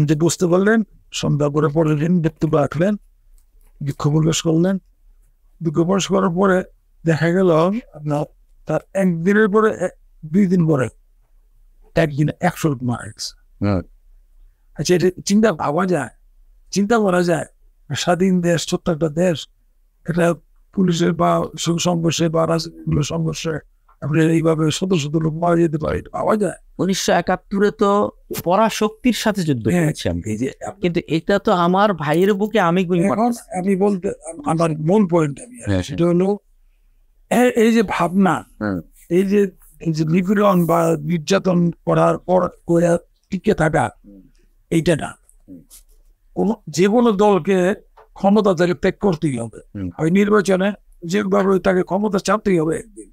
যে বুঝতে পারলেন, সন্ধ্যা করে পরের দিন বক্তব্য রাখলেন, দুঃখ প্রকাশ করলেন। দুঃখ প্রকাশ করার পরে দেখা গেল আপনার তার একদিনের পরে 2 দিন পরে একদিনে 100 লোক মারা গেছে। আচ্ছা, এটা চিন্তা করা যায়, স্বাধীন দেশ, ছোট্ট একটা দেশ, এটা পুলিশের বা সংঘর্ষে বা রাজনীতিগুলো সংঘর্ষে আপনি এইভাবে শত শত লোক মারা যেতে পারে, পাওয়া যায়? 1971-এ তো পরাশক্তির সাথে যুদ্ধ হয়েছে, কিন্তু এটা তো আমার ভাইয়ের বুকে আমি বলতে আমার মূল পয়েন্ট সেটা হলো এই যে ভাবনা, এই যে নিপীড়ন বা নির্যাতন করার পর টিকে থাকা, এইটা না। যে কোনো দলকে ক্ষমতা তাকে ত্যাগ করতেই হবে। ওই নির্বাচনে যেভাবে তাকে ক্ষমতা চাপতেই হবে। একদিন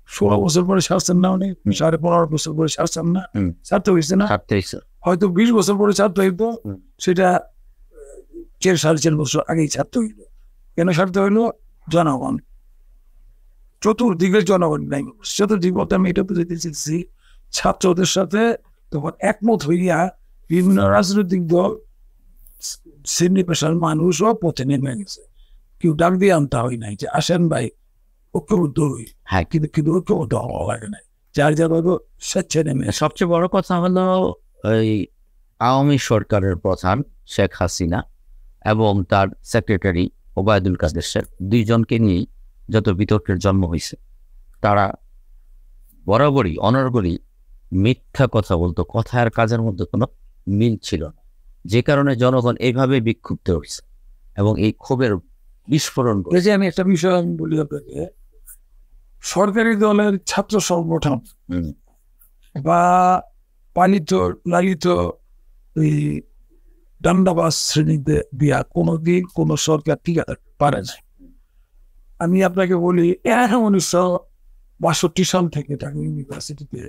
16 বছর পরে ছাড়ছেন না, উনি 15.5 বছর পরে ছাড়ছেন না, ছাড়তে হয়েছে না, হয়তো 20 বছর পরে ছাড়তে হইতো, সেটা 4-4.5 বছর আগেই ছাড়তে হইলো। কেন ছাড়তে হইলো? জনগণ, চতুর্দিকের জনগণ নাই। চতুর্দিক বলতে আমি এটা বুঝতে চেয়েছি, ছাত্রদের সাথে তখন একমত হইয়া বিভিন্ন রাজনৈতিক দল, শ্রেণী পেশার মানুষও পথে নেমে গেছে। কেউ ডাক দিয়ে আনতে হয় নাই যে আসেন ভাই ঐক্যবদ্ধ হই, কিন্তু ঐক্যবদ্ধ হওয়া লাগে নাই, যার যার স্বেচ্ছায় নেমে। সবচেয়ে বড় কথা হলো ওই আওয়ামী সরকারের প্রধান শেখ হাসিনা এবং তার সেক্রেটারি ওবায়দুল কাদের, 2 জনকে নিয়েই যত বিতর্কের জন্ম হয়েছে। তারা বরাবরই অনর্গলই মিথ্যা কথা বলতো, কথা আর কাজের মধ্যে কোনো মিল ছিল না। যে কারণে জনগণ এইভাবে বিক্ষুব্ধ হয়েছে এবং এই ক্ষোভের বিস্ফোরণ এই ঘটেছে। যে আমি একটা বিষয় আমি বলি আপনাকে, সরকারি দলের ছাত্র সংগঠন বা পালিত লালিত এই ডান্ডাবাজ শ্রেণীতে দিয়া কোনোদিন কোনো সরকার টিকাতে পারে না। আমি আপনাকে বলি 1962 সাল থেকে ঢাকা ইউনিভার্সিটিতে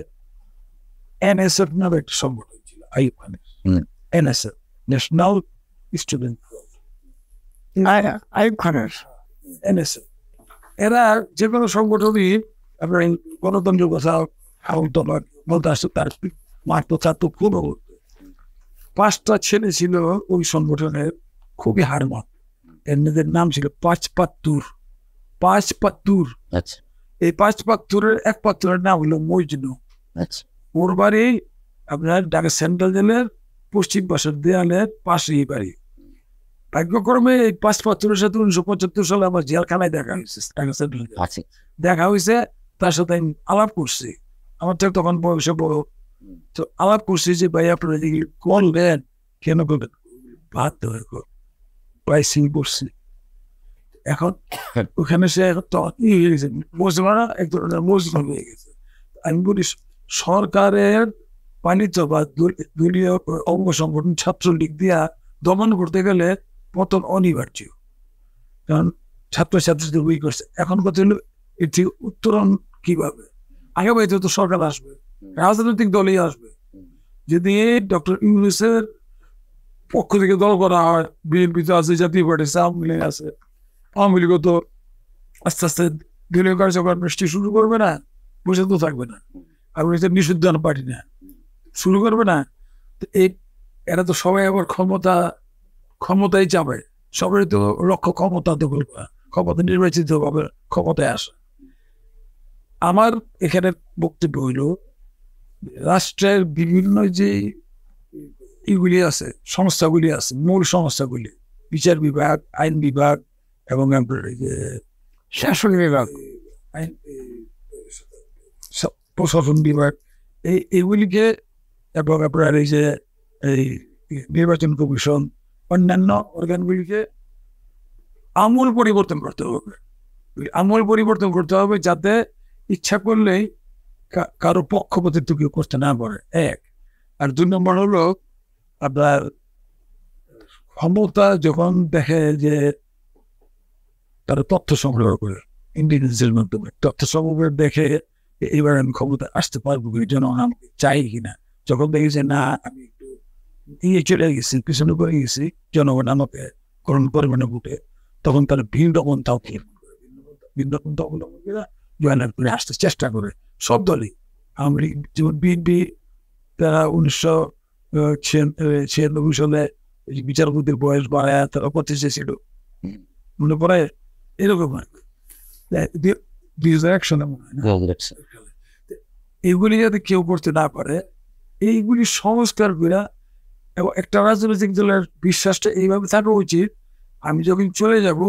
এনএসএফ নামে একটা সংগঠন ছিল, এনএসএফ, ন্যাশনাল স্টুডেন্ট আইয়ুব খানের এনএসএফ। এরা যে কোনো সংগঠনই আপনার গণতন্ত্র কথা বলতে আসতো, তার মাত্র ছাত্র খুব 5টা ছেলে ছিল ওই সংগঠনের খুবই হারমাত। এদের নাম ছিল পাঁচ পাত্তুর। আচ্ছা এই 5 পাত্তুরের এক পাত্তুরের নাম হলো মজনু। আচ্ছা ওর বাড়ি আপনার ঢাকা সেন্ট্রাল জেলের পশ্চিম পাশের দেয়ালের পাশেই বাড়ি। ভাগ্যক্রমে এই 5 পাত্তুরের সাথে 1975 সালে আমার জেলখানায় দেখা হয়েছে, ঢাকা সেন্ট্রাল জেলে আচ্ছা দেখা হয়েছে। তার সাথে আমি আলাপ করছি, আমার তো তখন বয়সে বড়, তো আলাপ করছি যে ভাই আপনারা যদি করলেন কেন করবেন, বাধ্য হয়ে পাইছি করছি। এখন ওখানে সে তো ই হয়ে গেছে, মজমারা এক ধরনের মজমা হয়ে গেছে। আমি বলি সরকারের পালিত বা দলীয় অঙ্গ সংগঠন ছাত্রলীগ দিয়া দমন করতে গেলে পতন অনিবার্য, কারণ ছাত্রছাত্রীদের উই করছে। এখন কথা হলো এর থেকে উত্তরণ কিভাবে? আগে বাইতে তো সরকার আসবে, রাজনৈতিক দলই আসবে। যদি ডক্টর ইউনূসের পক্ষ থেকে দল করা হয়, বিএনপি তো আছে, জাতীয় পার্টি আছে, আওয়ামী লীগ আছে, আওয়ামী লীগও তো আস্তে আস্তে দলীয় কার্যক্রম সৃষ্টি শুরু করবে না, বসে তো থাকবে না। আর নিষিদ্ধ পার্টি না, শুরু করবে না। এরা তো সবাই আবার ক্ষমতায় যাবে, সবাই তো লক্ষ্য ক্ষমতা দখল করা, ক্ষমতা নির্বাচিত ভাবে ক্ষমতায় আসে। আমার এখানে বক্তব্য হইল রাষ্ট্রের বিভিন্ন যে ইগুলি আছে, সংস্থাগুলি আছে, মূল সংস্থাগুলি, বিচার বিভাগ, আইন বিভাগ এবং শাসন বিভাগ, প্রশাসন বিভাগ, এইগুলিকে এবং আপনার এই যে এই নির্বাচন কমিশন, অন্যান্য অর্গানগুলিকে আমূল পরিবর্তন করতে হবে। আমূল পরিবর্তন করতে হবে যাতে ইচ্ছা করলেই কারো পক্ষপাতিত্ব কেউ করতে না পারে, এক। আর 2 নম্বর হলো আপনার ক্ষমতা যখন দেখে যে তারা তথ্য সংগ্রহ করে ইন্টেলিজেন্সের মাধ্যমে, তথ্য সংগ্রহ দেখে এবার আমি ক্ষমতা আসতে পারবো যেন আমাকে চাই কিনা। যখন দেখি যে না, আমি একটু ইয়ে চলে গেছি, পিছনে পড়ে গেছি, জনগণ আমাকে গ্রহণ করবে না ভোটে, তখন তারা ভিন্ন পন্থা অবলম্বন করে জয়লাভ করে আসতে চেষ্টা করে সব দলই। আওয়ামী লীগ যেমন বিএনপি, তারা 1996 সালে বিচারপতির বয়স বাড়ায় তারা 25 ছিল, মনে পড়ে এরকম আর 2001 সালে মনে হয় না। এইগুলি যাতে কেউ করতে না পারে, এইগুলি সংস্কার করে এবং একটা রাজনৈতিক দলের বিশ্বাসটা এইভাবে থাকা উচিত, আমি যখন চলে যাব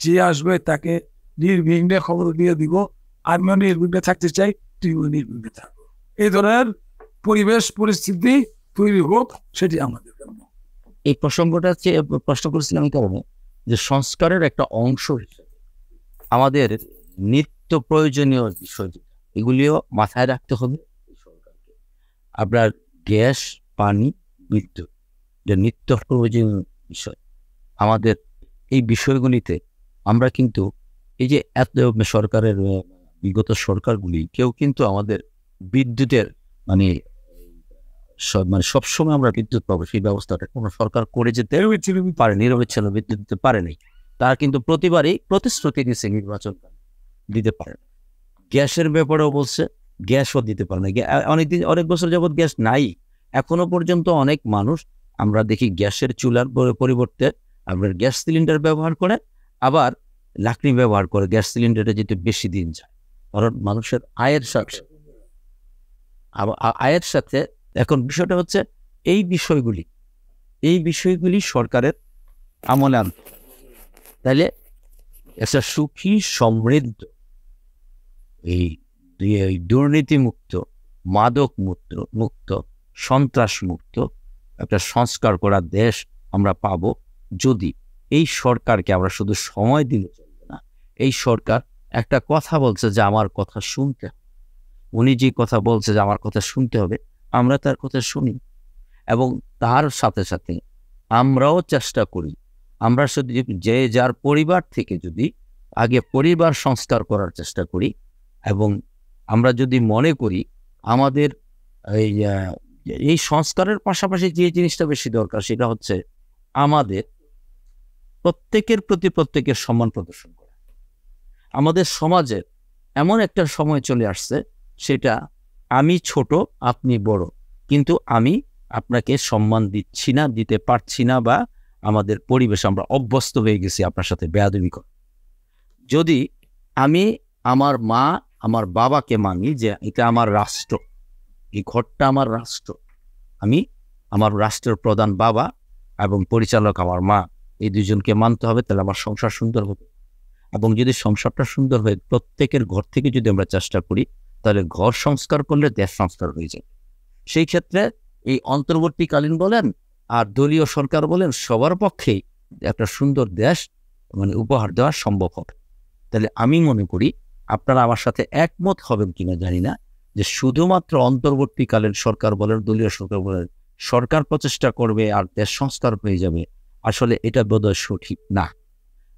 যে আসবে তাকে নির্বিঘ্নে খবর দিয়ে দিব, আমিও নির্বিঘ্নে থাকতে চাই, তুইও নির্বিঘ্নে থাকবো। এই ধরনের পরিবেশ পরিস্থিতি তৈরি হোক, সেটি আমাদের জন্য। এই প্রসঙ্গটা প্রশ্ন করেছিলাম কারণে যে সংস্কারের একটা অংশ হিসেবে আমাদের নিত্য প্রয়োজনীয় বিষয় এগুলিও মাথায় রাখতে হবে সরকারকে। আপনার গ্যাস, পানি, বিদ্যুৎ, যে নিত্য প্রয়োজনীয় বিষয়, আমাদের এই বিষয়গুলিতে আমরা কিন্তু এই যে এত সরকারের বিগত সরকারগুলি কেউ কিন্তু আমাদের বিদ্যুতের মানে সবসময় আমরা বিদ্যুৎ পাবো সেই ব্যবস্থাটা কোনো সরকার করে যেতে পারে, নিরবিচ্ছিন্ন বিদ্যুৎ দিতে পারে নাই। তারা কিন্তু প্রতিবারই প্রতিশ্রুতি দিচ্ছে নির্বাচন দিতে পারে না। গ্যাসের ব্যাপারেও বলছে গ্যাসও দিতে পারে না, অনেক বছর যাবৎ গ্যাস নাই। এখনো পর্যন্ত অনেক মানুষ আমরা দেখি গ্যাসের চুলার পরিবর্তে আপনার গ্যাস সিলিন্ডার ব্যবহার করে, আবার লাকড়ি ব্যবহার করে। গ্যাস সিলিন্ডারে যেতে বেশি দিন যায়, কারণ মানুষের আয়ের সাথে এখন বিষয়টা হচ্ছে এই বিষয়গুলি সরকারের আমলে আনতে, তাইলে একটা সুখী সমৃদ্ধ এই দুর্নীতি মুক্ত, মাদক মুক্ত, সন্ত্রাস মুক্ত একটা সংস্কার করা দেশ আমরা পাব যদি এই সরকারকে আমরা শুধু সময় দিলে চলবে না। এই সরকার একটা কথা বলছে যে আমার কথা শুনতে হবে, উনি যে কথা বলছে যে আমার কথা শুনতে হবে, আমরা তার কথা শুনি এবং তার সাথে সাথে আমরাও চেষ্টা করি। আমরা শুধু যে যার পরিবার থেকে যদি আগে পরিবার সংস্কার করার চেষ্টা করি এবং আমরা যদি মনে করি আমাদের এই সংস্কারের পাশাপাশি যে জিনিসটা বেশি দরকার সেটা হচ্ছে আমাদের প্রত্যেকের প্রতি প্রত্যেকের সম্মান প্রদর্শন করা। আমাদের সমাজে এমন একটা সময় চলে আসছে, সেটা আমি ছোট আপনি বড়, কিন্তু আমি আপনাকে সম্মান দিচ্ছি না, দিতে পারছি না, বা আমাদের পরিবেশ আমরা অভ্যস্ত হয়ে গেছি আপনার সাথে বেয়াদবি করা। যদি আমি আমার মা আমার বাবাকে মানি যে এটা আমার রাষ্ট্র, এই ঘরটা আমার রাষ্ট্র, আমি আমার রাষ্ট্রের প্রধান বাবা এবং পরিচালক আমার মা, এই দুজনকে মানতে হবে, তাহলে আমার সংসার সুন্দর হবে। এবং যদি সংসারটা সুন্দর হয়ে প্রত্যেকের ঘর থেকে যদি আমরা চেষ্টা করি, তাহলে ঘর সংস্কার করলে দেশ সংস্কার হয়ে যাবে। সেই ক্ষেত্রে এই অন্তর্বর্তীকালীন বলেন আর দলীয় সরকার বলেন, সবার পক্ষেই একটা সুন্দর দেশ উপহার দেওয়া সম্ভব হবে। তাহলে আমি মনে করি, আপনারা আমার সাথে একমত হবেন কিনা জানি না, যে শুধুমাত্র অন্তর্বর্তীকালীন সরকার বলেন দলীয় সরকার বলেন সরকার প্রচেষ্টা করবে আর দেশ সংস্কার হয়ে যাবে, আসলে এটা বোধহয় সঠিক না।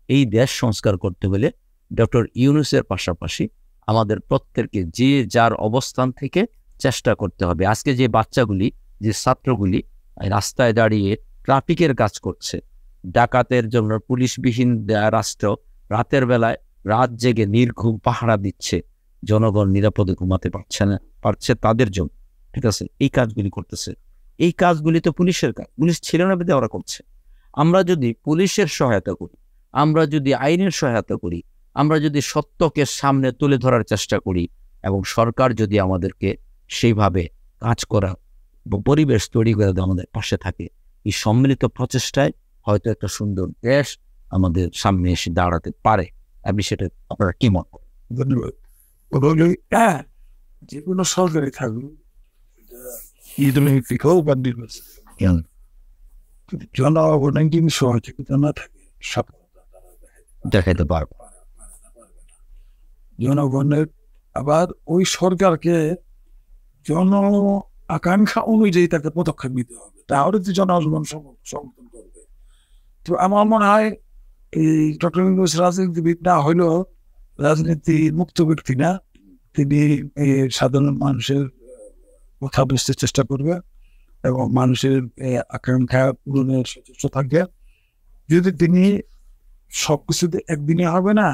এই দেশ সংস্কার করতে হলে ডক্টর ইউনূসের পাশাপাশি আমাদের প্রত্যেককে যে যার অবস্থান থেকে চেষ্টা করতে হবে। আজকে যে বাচ্চাগুলি, যে ছাত্রগুলি রাস্তায় দাঁড়িয়ে ট্রাফিকের কাজ করছে, ডাকাতের জন্য পুলিশবিহীন রাষ্ট্র রাতের বেলায় রাত জেগে নির্ঘুম পাহারা দিচ্ছে, জনগণ নিরাপদে ঘুমাতে পারছে তাদের জন্য, ঠিক আছে, এই কাজগুলি করতেছে। এই কাজগুলি তো পুলিশের কাজ, পুলিশ ছিল না বেঁধে ওরা করছে। আমরা যদি পুলিশের সহায়তা করি, আমরা যদি আইনের সহায়তা করি, আমরা যদি সত্যকে সামনে তুলে ধরার চেষ্টা করি এবং সরকার যদি আমাদেরকে সেইভাবে কাজ করা পরিবেশ তৈরি করে আমাদের পাশে থাকে, এই সম্মিলিত প্রচেষ্টায় হয়তো একটা সুন্দর দেশ আমাদের সামনে এসে দাঁড়াতে পারে। আপনি সেটা আপনারা কি মত করেন? ধন্যবাদ। যে কোনো সরকারি থাকুক, জনগণের কিন্তু সহযোগিতা না থাকে সব দেখাইতে পারবো। জনগণের আবার ওই সরকারকে জন আকাঙ্ক্ষা অনুযায়ী তাকে পদক্ষেপ নিতে হবে, তাহলে তো জনগণ সমর্থন করবে। তো আমার মনে হয় এই ডক্টর ইউনূস রাজনীতিবিদ না হইলেও রাজনীতি মুক্ত ব্যক্তি না, তিনি সাধারণ মানুষের কথা বুঝতে চেষ্টা করবে এবং মানুষের আকাঙ্ক্ষা পূরণের সচেষ্ট থাকবে। যদি তিনি সবকিছুতে একদিনে হবে না,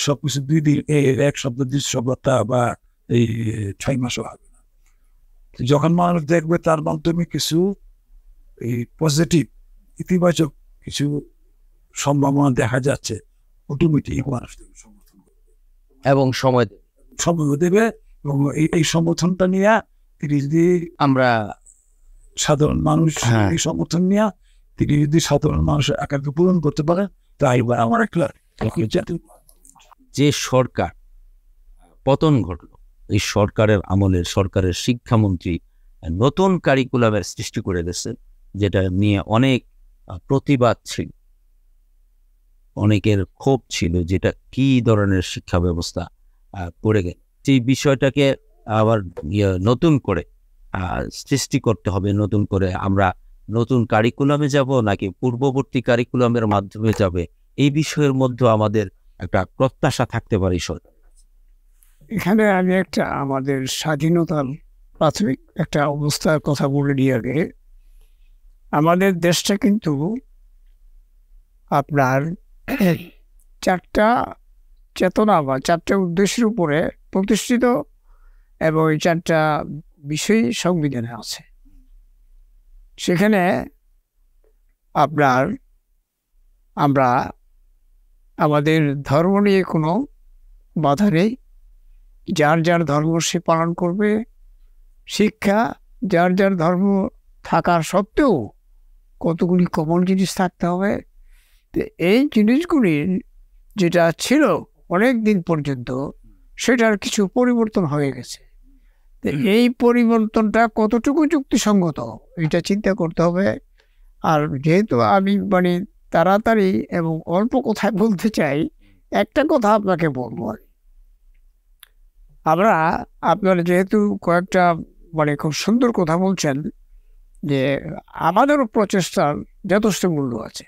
সবকিছু 2 দিন, এক সপ্তাহ 2 সপ্তাহ বা এই 6 মাসও হবে না। যখন মানুষ দেখবে তার মাধ্যমে কিছু এই পজিটিভ ইতিবাচক কিছু সম্ভাবনা দেখা যাচ্ছে, অটোমেটিক মানুষ সমর্থন করবে এবং সময় দেবে। এবং এই সমর্থনটা নিয়ে তিনি যদি আমরা সাধারণ মানুষ এই সমর্থন নিয়ে তিনি যদি সাধারণ মানুষের আকাঙ্ক্ষা পূরণ করতে পারেন, তাই আমার একটা যে সরকার পতন ঘটলো, এই সরকারের আমলে সরকারের শিক্ষামন্ত্রী নতুন কারিকুলামের সৃষ্টি করে দিয়েছে, যেটা নিয়ে অনেক প্রতিবাদ ছিল, অনেকের ক্ষোভ ছিল, যেটা কি ধরনের শিক্ষা ব্যবস্থা পড়ে গেল। সেই বিষয়টাকে আবার নতুন করে সৃষ্টি করতে হবে। নতুন করে আমরা নতুন কারিকুলামে যাব নাকি পূর্ববর্তী কারিকুলামের মাধ্যমে যাবে, এই বিষয়ের মধ্যে আমাদের একটা প্রত্যাশা থাকতে পারে সরকার। এখানে আমি একটা আমাদের স্বাধীনতার প্রাথমিক একটা অবস্থার কথা বলে নিয়ে আগে, আমাদের দেশটা কিন্তু আপনার 4টা চেতনা বা 4টা উদ্দেশ্যের উপরে প্রতিষ্ঠিত এবং এই 4টা বিষয় সংবিধানে আছে। সেখানে আমরা আমাদের ধর্ম নিয়ে কোনো বাধা নেই, যার যার ধর্ম সে পালন করবে। শিক্ষা যার যার ধর্ম থাকার সত্ত্বেও কতগুলি কমন জিনিস থাকতে হবে। তো এই জিনিসগুলির যেটা ছিল অনেক দিন পর্যন্ত, সেটার কিছু পরিবর্তন হয়ে গেছে। তো এই পরিবর্তনটা কতটুকু যুক্তিসঙ্গত এটা চিন্তা করতে হবে। আর যেহেতু আমি মানে তাড়াতাড়ি এবং অল্প কথায় বলতে চাই, একটা কথা আপনাকে বলবো। আমরা আপনারা যেহেতু কয়েকটা মানে খুব সুন্দর কথা বলছেন, যে আমাদেরও প্রচেষ্টার যথেষ্ট মূল্য আছে।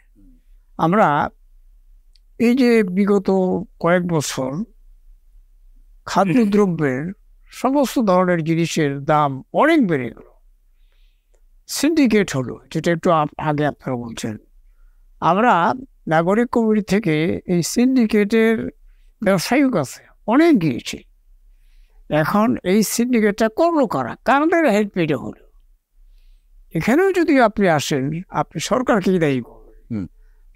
আমরা এই যে বিগত কয়েক বছর খাদ্যদ্রব্যের সমস্ত ধরনের জিনিসের দাম অনেক বেড়ে গেল, সিন্ডিকেট হলো, যেটা একটু আগে আপনারা বলছেন। আমরা নাগরিক কমিটি থেকে এই সিন্ডিকেটের ব্যবসায়ীর কাছে অনেক গিয়েছি। এখন এই সিন্ডিকেটটা করলো কারা? কারণের হেল্পেটে হলো। এখানেও যদি আপনি আসেন, আপনি সরকারকে দায়ী করবেন।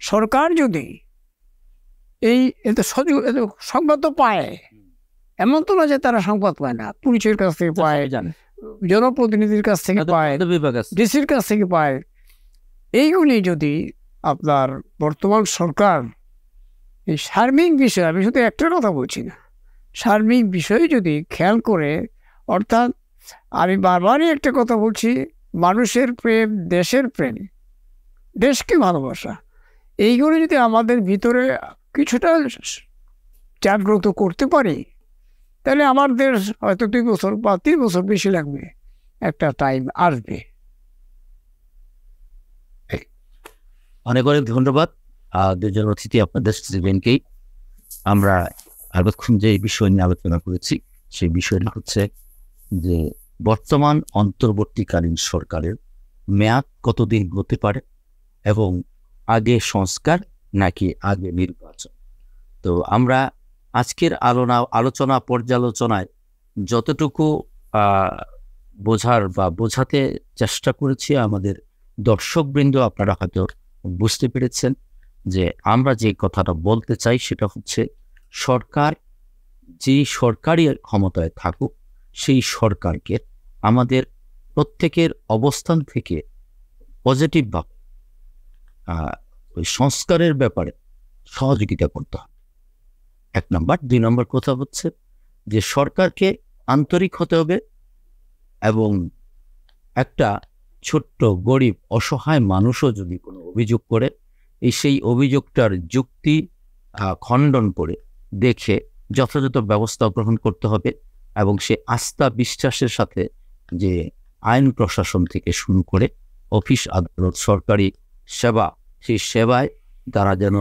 সরকার যদি এত সংবাদ তো পায়, এমন তো না যে তারা সংবাদ পায় না, পুলিশের কাছ থেকে পায়, জনপ্রতিনিধির কাছ থেকে পায়, ডিসির কাছ থেকে পায়। এইগুলি যদি আপনার বর্তমান সরকার এই সার্বিক বিষয়, আমি শুধু একটা কথা বলছি না, সার্বিক বিষয়ে যদি খেয়াল করে, অর্থাৎ আমি বারবারই একটা কথা বলছি, মানুষের প্রেম, দেশের প্রেম, দেশকে ভালোবাসা, এইগুলো যদি আমাদের ভিতরে কিছুটা জাগ্রত করতে পারি, তাহলে আমার দেশ হয়তো 2 বছর বা 3 বছর বেশি লাগবে, একটা টাইম আসবে। অনেক অনেক ধন্যবাদ দুজন অতিথি আপনাদের স্টুডেন্টকেই। আমরা এতক্ষণ যে বিষয় নিয়ে আলোচনা করেছি, সেই বিষয়টা হচ্ছে যে বর্তমান অন্তর্বর্তীকালীন সরকারের মেয়াদ কতদিন হতে পারে এবং আগে সংস্কার নাকি আগে নির্বাচন। তো আমরা আজকের আলোচনা পর্যালোচনায় যতটুকু বোঝার বা বোঝাতে চেষ্টা করেছি, আমাদের দর্শকবৃন্দ আপনারা হয়তো বুঝতে পেরেছেন যে আমরা যে কথাটা বলতে চাই সেটা হচ্ছে, সরকার যেই সরকারি ক্ষমতায় থাকুক, সেই সরকারকে আমাদের প্রত্যেকের অবস্থান থেকে পজিটিভভাবে ওই সংস্কারের ব্যাপারে সহযোগিতা করতে হবে, 1 নম্বর। 2 নম্বর কথা হচ্ছে যে সরকারকে আন্তরিক হতে হবে এবং একটা ছোট্ট গরিব অসহায় মানুষও যদি কোনো অভিযোগ করে, সেই অভিযোগটার যুক্তি খণ্ডন করে দেখে যথাযথ ব্যবস্থা গ্রহণ করতে হবে এবং সে আস্থা বিশ্বাসের সাথে যে আইন প্রশাসন থেকে শুরু করে অফিস আদালত, সরকারি সেবা, সেই সেবায় তারা যেন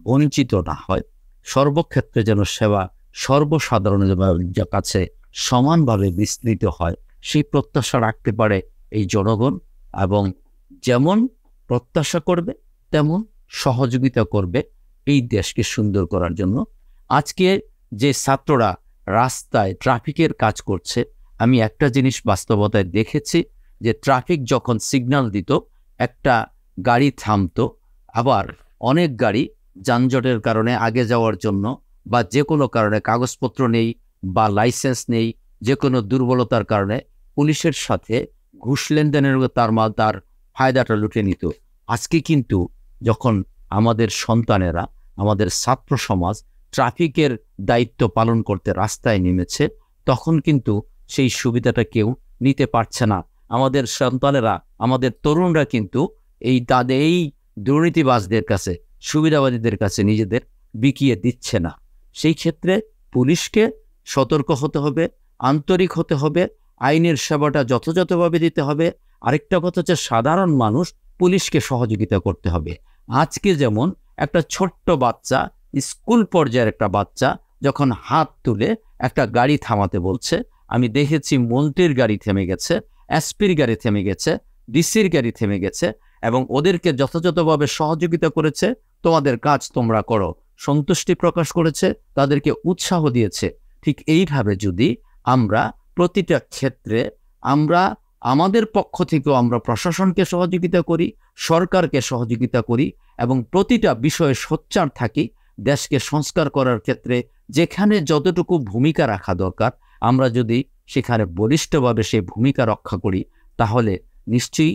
বঞ্চিত না হয়, সর্বক্ষেত্রে যেন সেবা সর্বসাধারণের কাছে সমানভাবে বিস্তৃত হয়, সেই প্রত্যাশা রাখতে পারে এই জনগণ। এবং যেমন প্রত্যাশা করবে তেমন সহযোগিতা করবে এই দেশকে সুন্দর করার জন্য। আজকে যে ছাত্ররা রাস্তায় ট্রাফিকের কাজ করছে, আমি একটা জিনিস বাস্তবতায় দেখেছি যে ট্রাফিক যখন সিগন্যাল দিত, একটা গাড়ি থামতো, আবার অনেক গাড়ি যানজটের কারণে আগে যাওয়ার জন্য বা যে কোনো কারণে, কাগজপত্র নেই বা লাইসেন্স নেই, যে কোনো দুর্বলতার কারণে পুলিশের সাথে ঘুষ লেনদেনের তার ফায়দাটা লুটে নিত। আজকে কিন্তু যখন আমাদের সন্তানেরা, আমাদের ছাত্র সমাজ ট্রাফিকের দায়িত্ব পালন করতে রাস্তায় নেমেছে, তখন কিন্তু সেই সুবিধাটা কেউ নিতে পারছে না। আমাদের সন্তানেরা, আমাদের তরুণরা কিন্তু তাদের এই দুর্নীতিবাজদের কাছে, সুবিধাবাদীদের কাছে নিজেদের বিকিয়ে দিচ্ছে না। সেই ক্ষেত্রে পুলিশকে সতর্ক হতে হবে, আন্তরিক হতে হবে, আইনের সেবাটা যথাযথভাবে দিতে হবে। আরেকটা কথা হচ্ছে, সাধারণ মানুষ পুলিশকে সহযোগিতা করতে হবে। আজকে যেমন একটা ছোট্ট বাচ্চা, স্কুল পর্যায়ের একটা বাচ্চা যখন হাত তুলে একটা গাড়ি থামাতে বলছে, আমি দেখেছি মন্ত্রীর গাড়ি থেমে গেছে, এসপির গাড়ি থেমে গেছে, ডিসির গাড়ি থেমে গেছে এবং ওদেরকে যথাযথভাবে সহযোগিতা করেছে, তোমাদের কাজ তোমরা করো, সন্তুষ্টি প্রকাশ করেছে, তাদেরকে উৎসাহ দিয়েছে। ঠিক এইভাবে যদি আমরা প্রতিটা ক্ষেত্রে আমরা আমাদের পক্ষ থেকেও আমরা প্রশাসনকে সহযোগিতা করি, সরকারকে সহযোগিতা করি এবং প্রতিটা বিষয়ে সোচ্চার থাকি, দেশকে সংস্কার করার ক্ষেত্রে যেখানে যতটুকু ভূমিকা রাখা দরকার আমরা যদি সেখানে বলিষ্ঠভাবে সেই ভূমিকা রক্ষা করি, তাহলে নিশ্চয়ই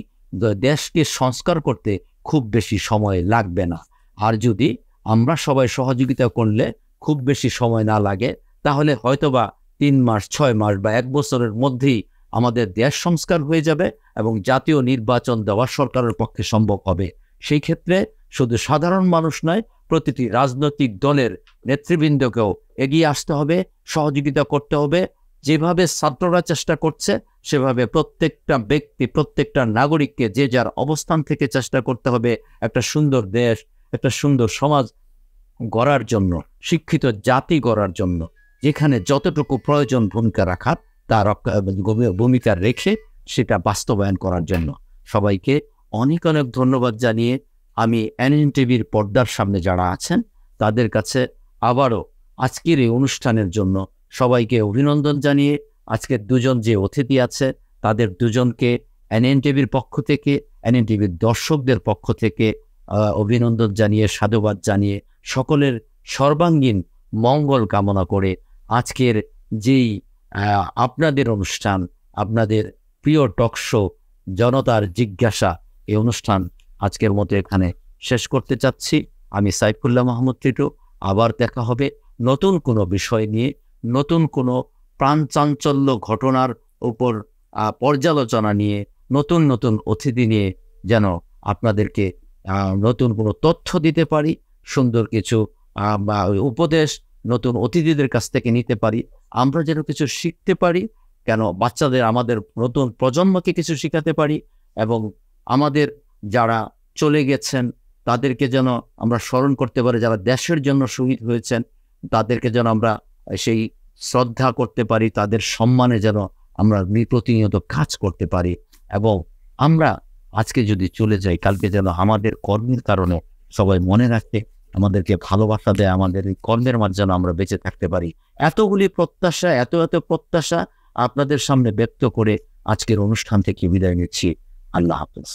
দেশকে সংস্কার করতে খুব বেশি সময় লাগবে না। আর যদি আমরা সবাই সহযোগিতা করলে খুব বেশি সময় না লাগে, তাহলে হয়তোবা 3 মাস 6 মাস বা 1 বছরের মধ্যেই আমাদের দেশ সংস্কার হয়ে যাবে এবং জাতীয় নির্বাচন দেওয়া সরকারের পক্ষে সম্ভব হবে। সেই ক্ষেত্রে শুধু সাধারণ মানুষ নয়, প্রতিটি রাজনৈতিক দলের নেতৃবৃন্দকেও এগিয়ে আসতে হবে, সহযোগিতা করতে হবে। যেভাবে ছাত্ররা চেষ্টা করছে সেভাবে প্রত্যেকটা ব্যক্তি, প্রত্যেকটা নাগরিককে যে যার অবস্থান থেকে চেষ্টা করতে হবে একটা সুন্দর দেশ, একটা সুন্দর সমাজ গড়ার জন্য, শিক্ষিত জাতি গড়ার জন্য, যেখানে যতটুকু প্রয়োজন ভূমিকা রাখার তার ভূমিকা রেখে সেটা বাস্তবায়ন করার জন্য। সবাইকে অনেক অনেক ধন্যবাদ জানিয়ে আমি এনএনটিভির পর্দার সামনে যারা আছেন তাদের কাছে আবারও আজকের এই অনুষ্ঠানের জন্য সবাইকে অভিনন্দন জানিয়ে, আজকের দুজন যে অতিথি আছে তাদের দুজনকে এনএনটিভির পক্ষ থেকে, এনএনটিভির দর্শকদের পক্ষ থেকে অভিনন্দন জানিয়ে, সাধুবাদ জানিয়ে, সকলের সর্বাঙ্গীন মঙ্গল কামনা করে আজকের যেই আপনাদের অনুষ্ঠান, আপনাদের প্রিয় টক শো জনতার জিজ্ঞাসা, এই অনুষ্ঠান আজকের মতো এখানে শেষ করতে চাচ্ছি। আমি সাইফুল্লাহ মাহমুদ টিটু। আবার দেখা হবে নতুন কোনো বিষয় নিয়ে, নতুন কোনো প্রাণচাঞ্চল্য ঘটনার উপর পর্যালোচনা নিয়ে, নতুন নতুন অতিথি নিয়ে, যেন আপনাদেরকে নতুন কোনো তথ্য দিতে পারি, সুন্দর কিছু উপদেশ নতুন অতিথিদের কাছ থেকে নিতে পারি, আমরা যেন কিছু শিখতে পারি, কেন বাচ্চাদের, আমাদের নতুন প্রজন্মকে কিছু শিখাতে পারি, এবং আমাদের যারা চলে গেছেন তাদেরকে যেন আমরা স্মরণ করতে পারি, যারা দেশের জন্য শহীদ হয়েছেন তাদেরকে যেন আমরা সেই শ্রদ্ধা করতে পারি, তাদের সম্মানে যেন আমরা প্রতিনিয়ত কাজ করতে পারি, এবং আমরা আজকে যদি চলে যাই কালকে যেন আমাদের কর্মের কারণে সবাই মনে রাখতে, আমাদেরকে ভালোবাসা দেয়, আমাদের এই কর্মের মাধ্যমে আমরা বেঁচে থাকতে পারি। এতগুলি প্রত্যাশা, এত প্রত্যাশা আপনাদের সামনে ব্যক্ত করে আজকের অনুষ্ঠান থেকে বিদায় নিচ্ছি। আল্লাহ হাফেজ।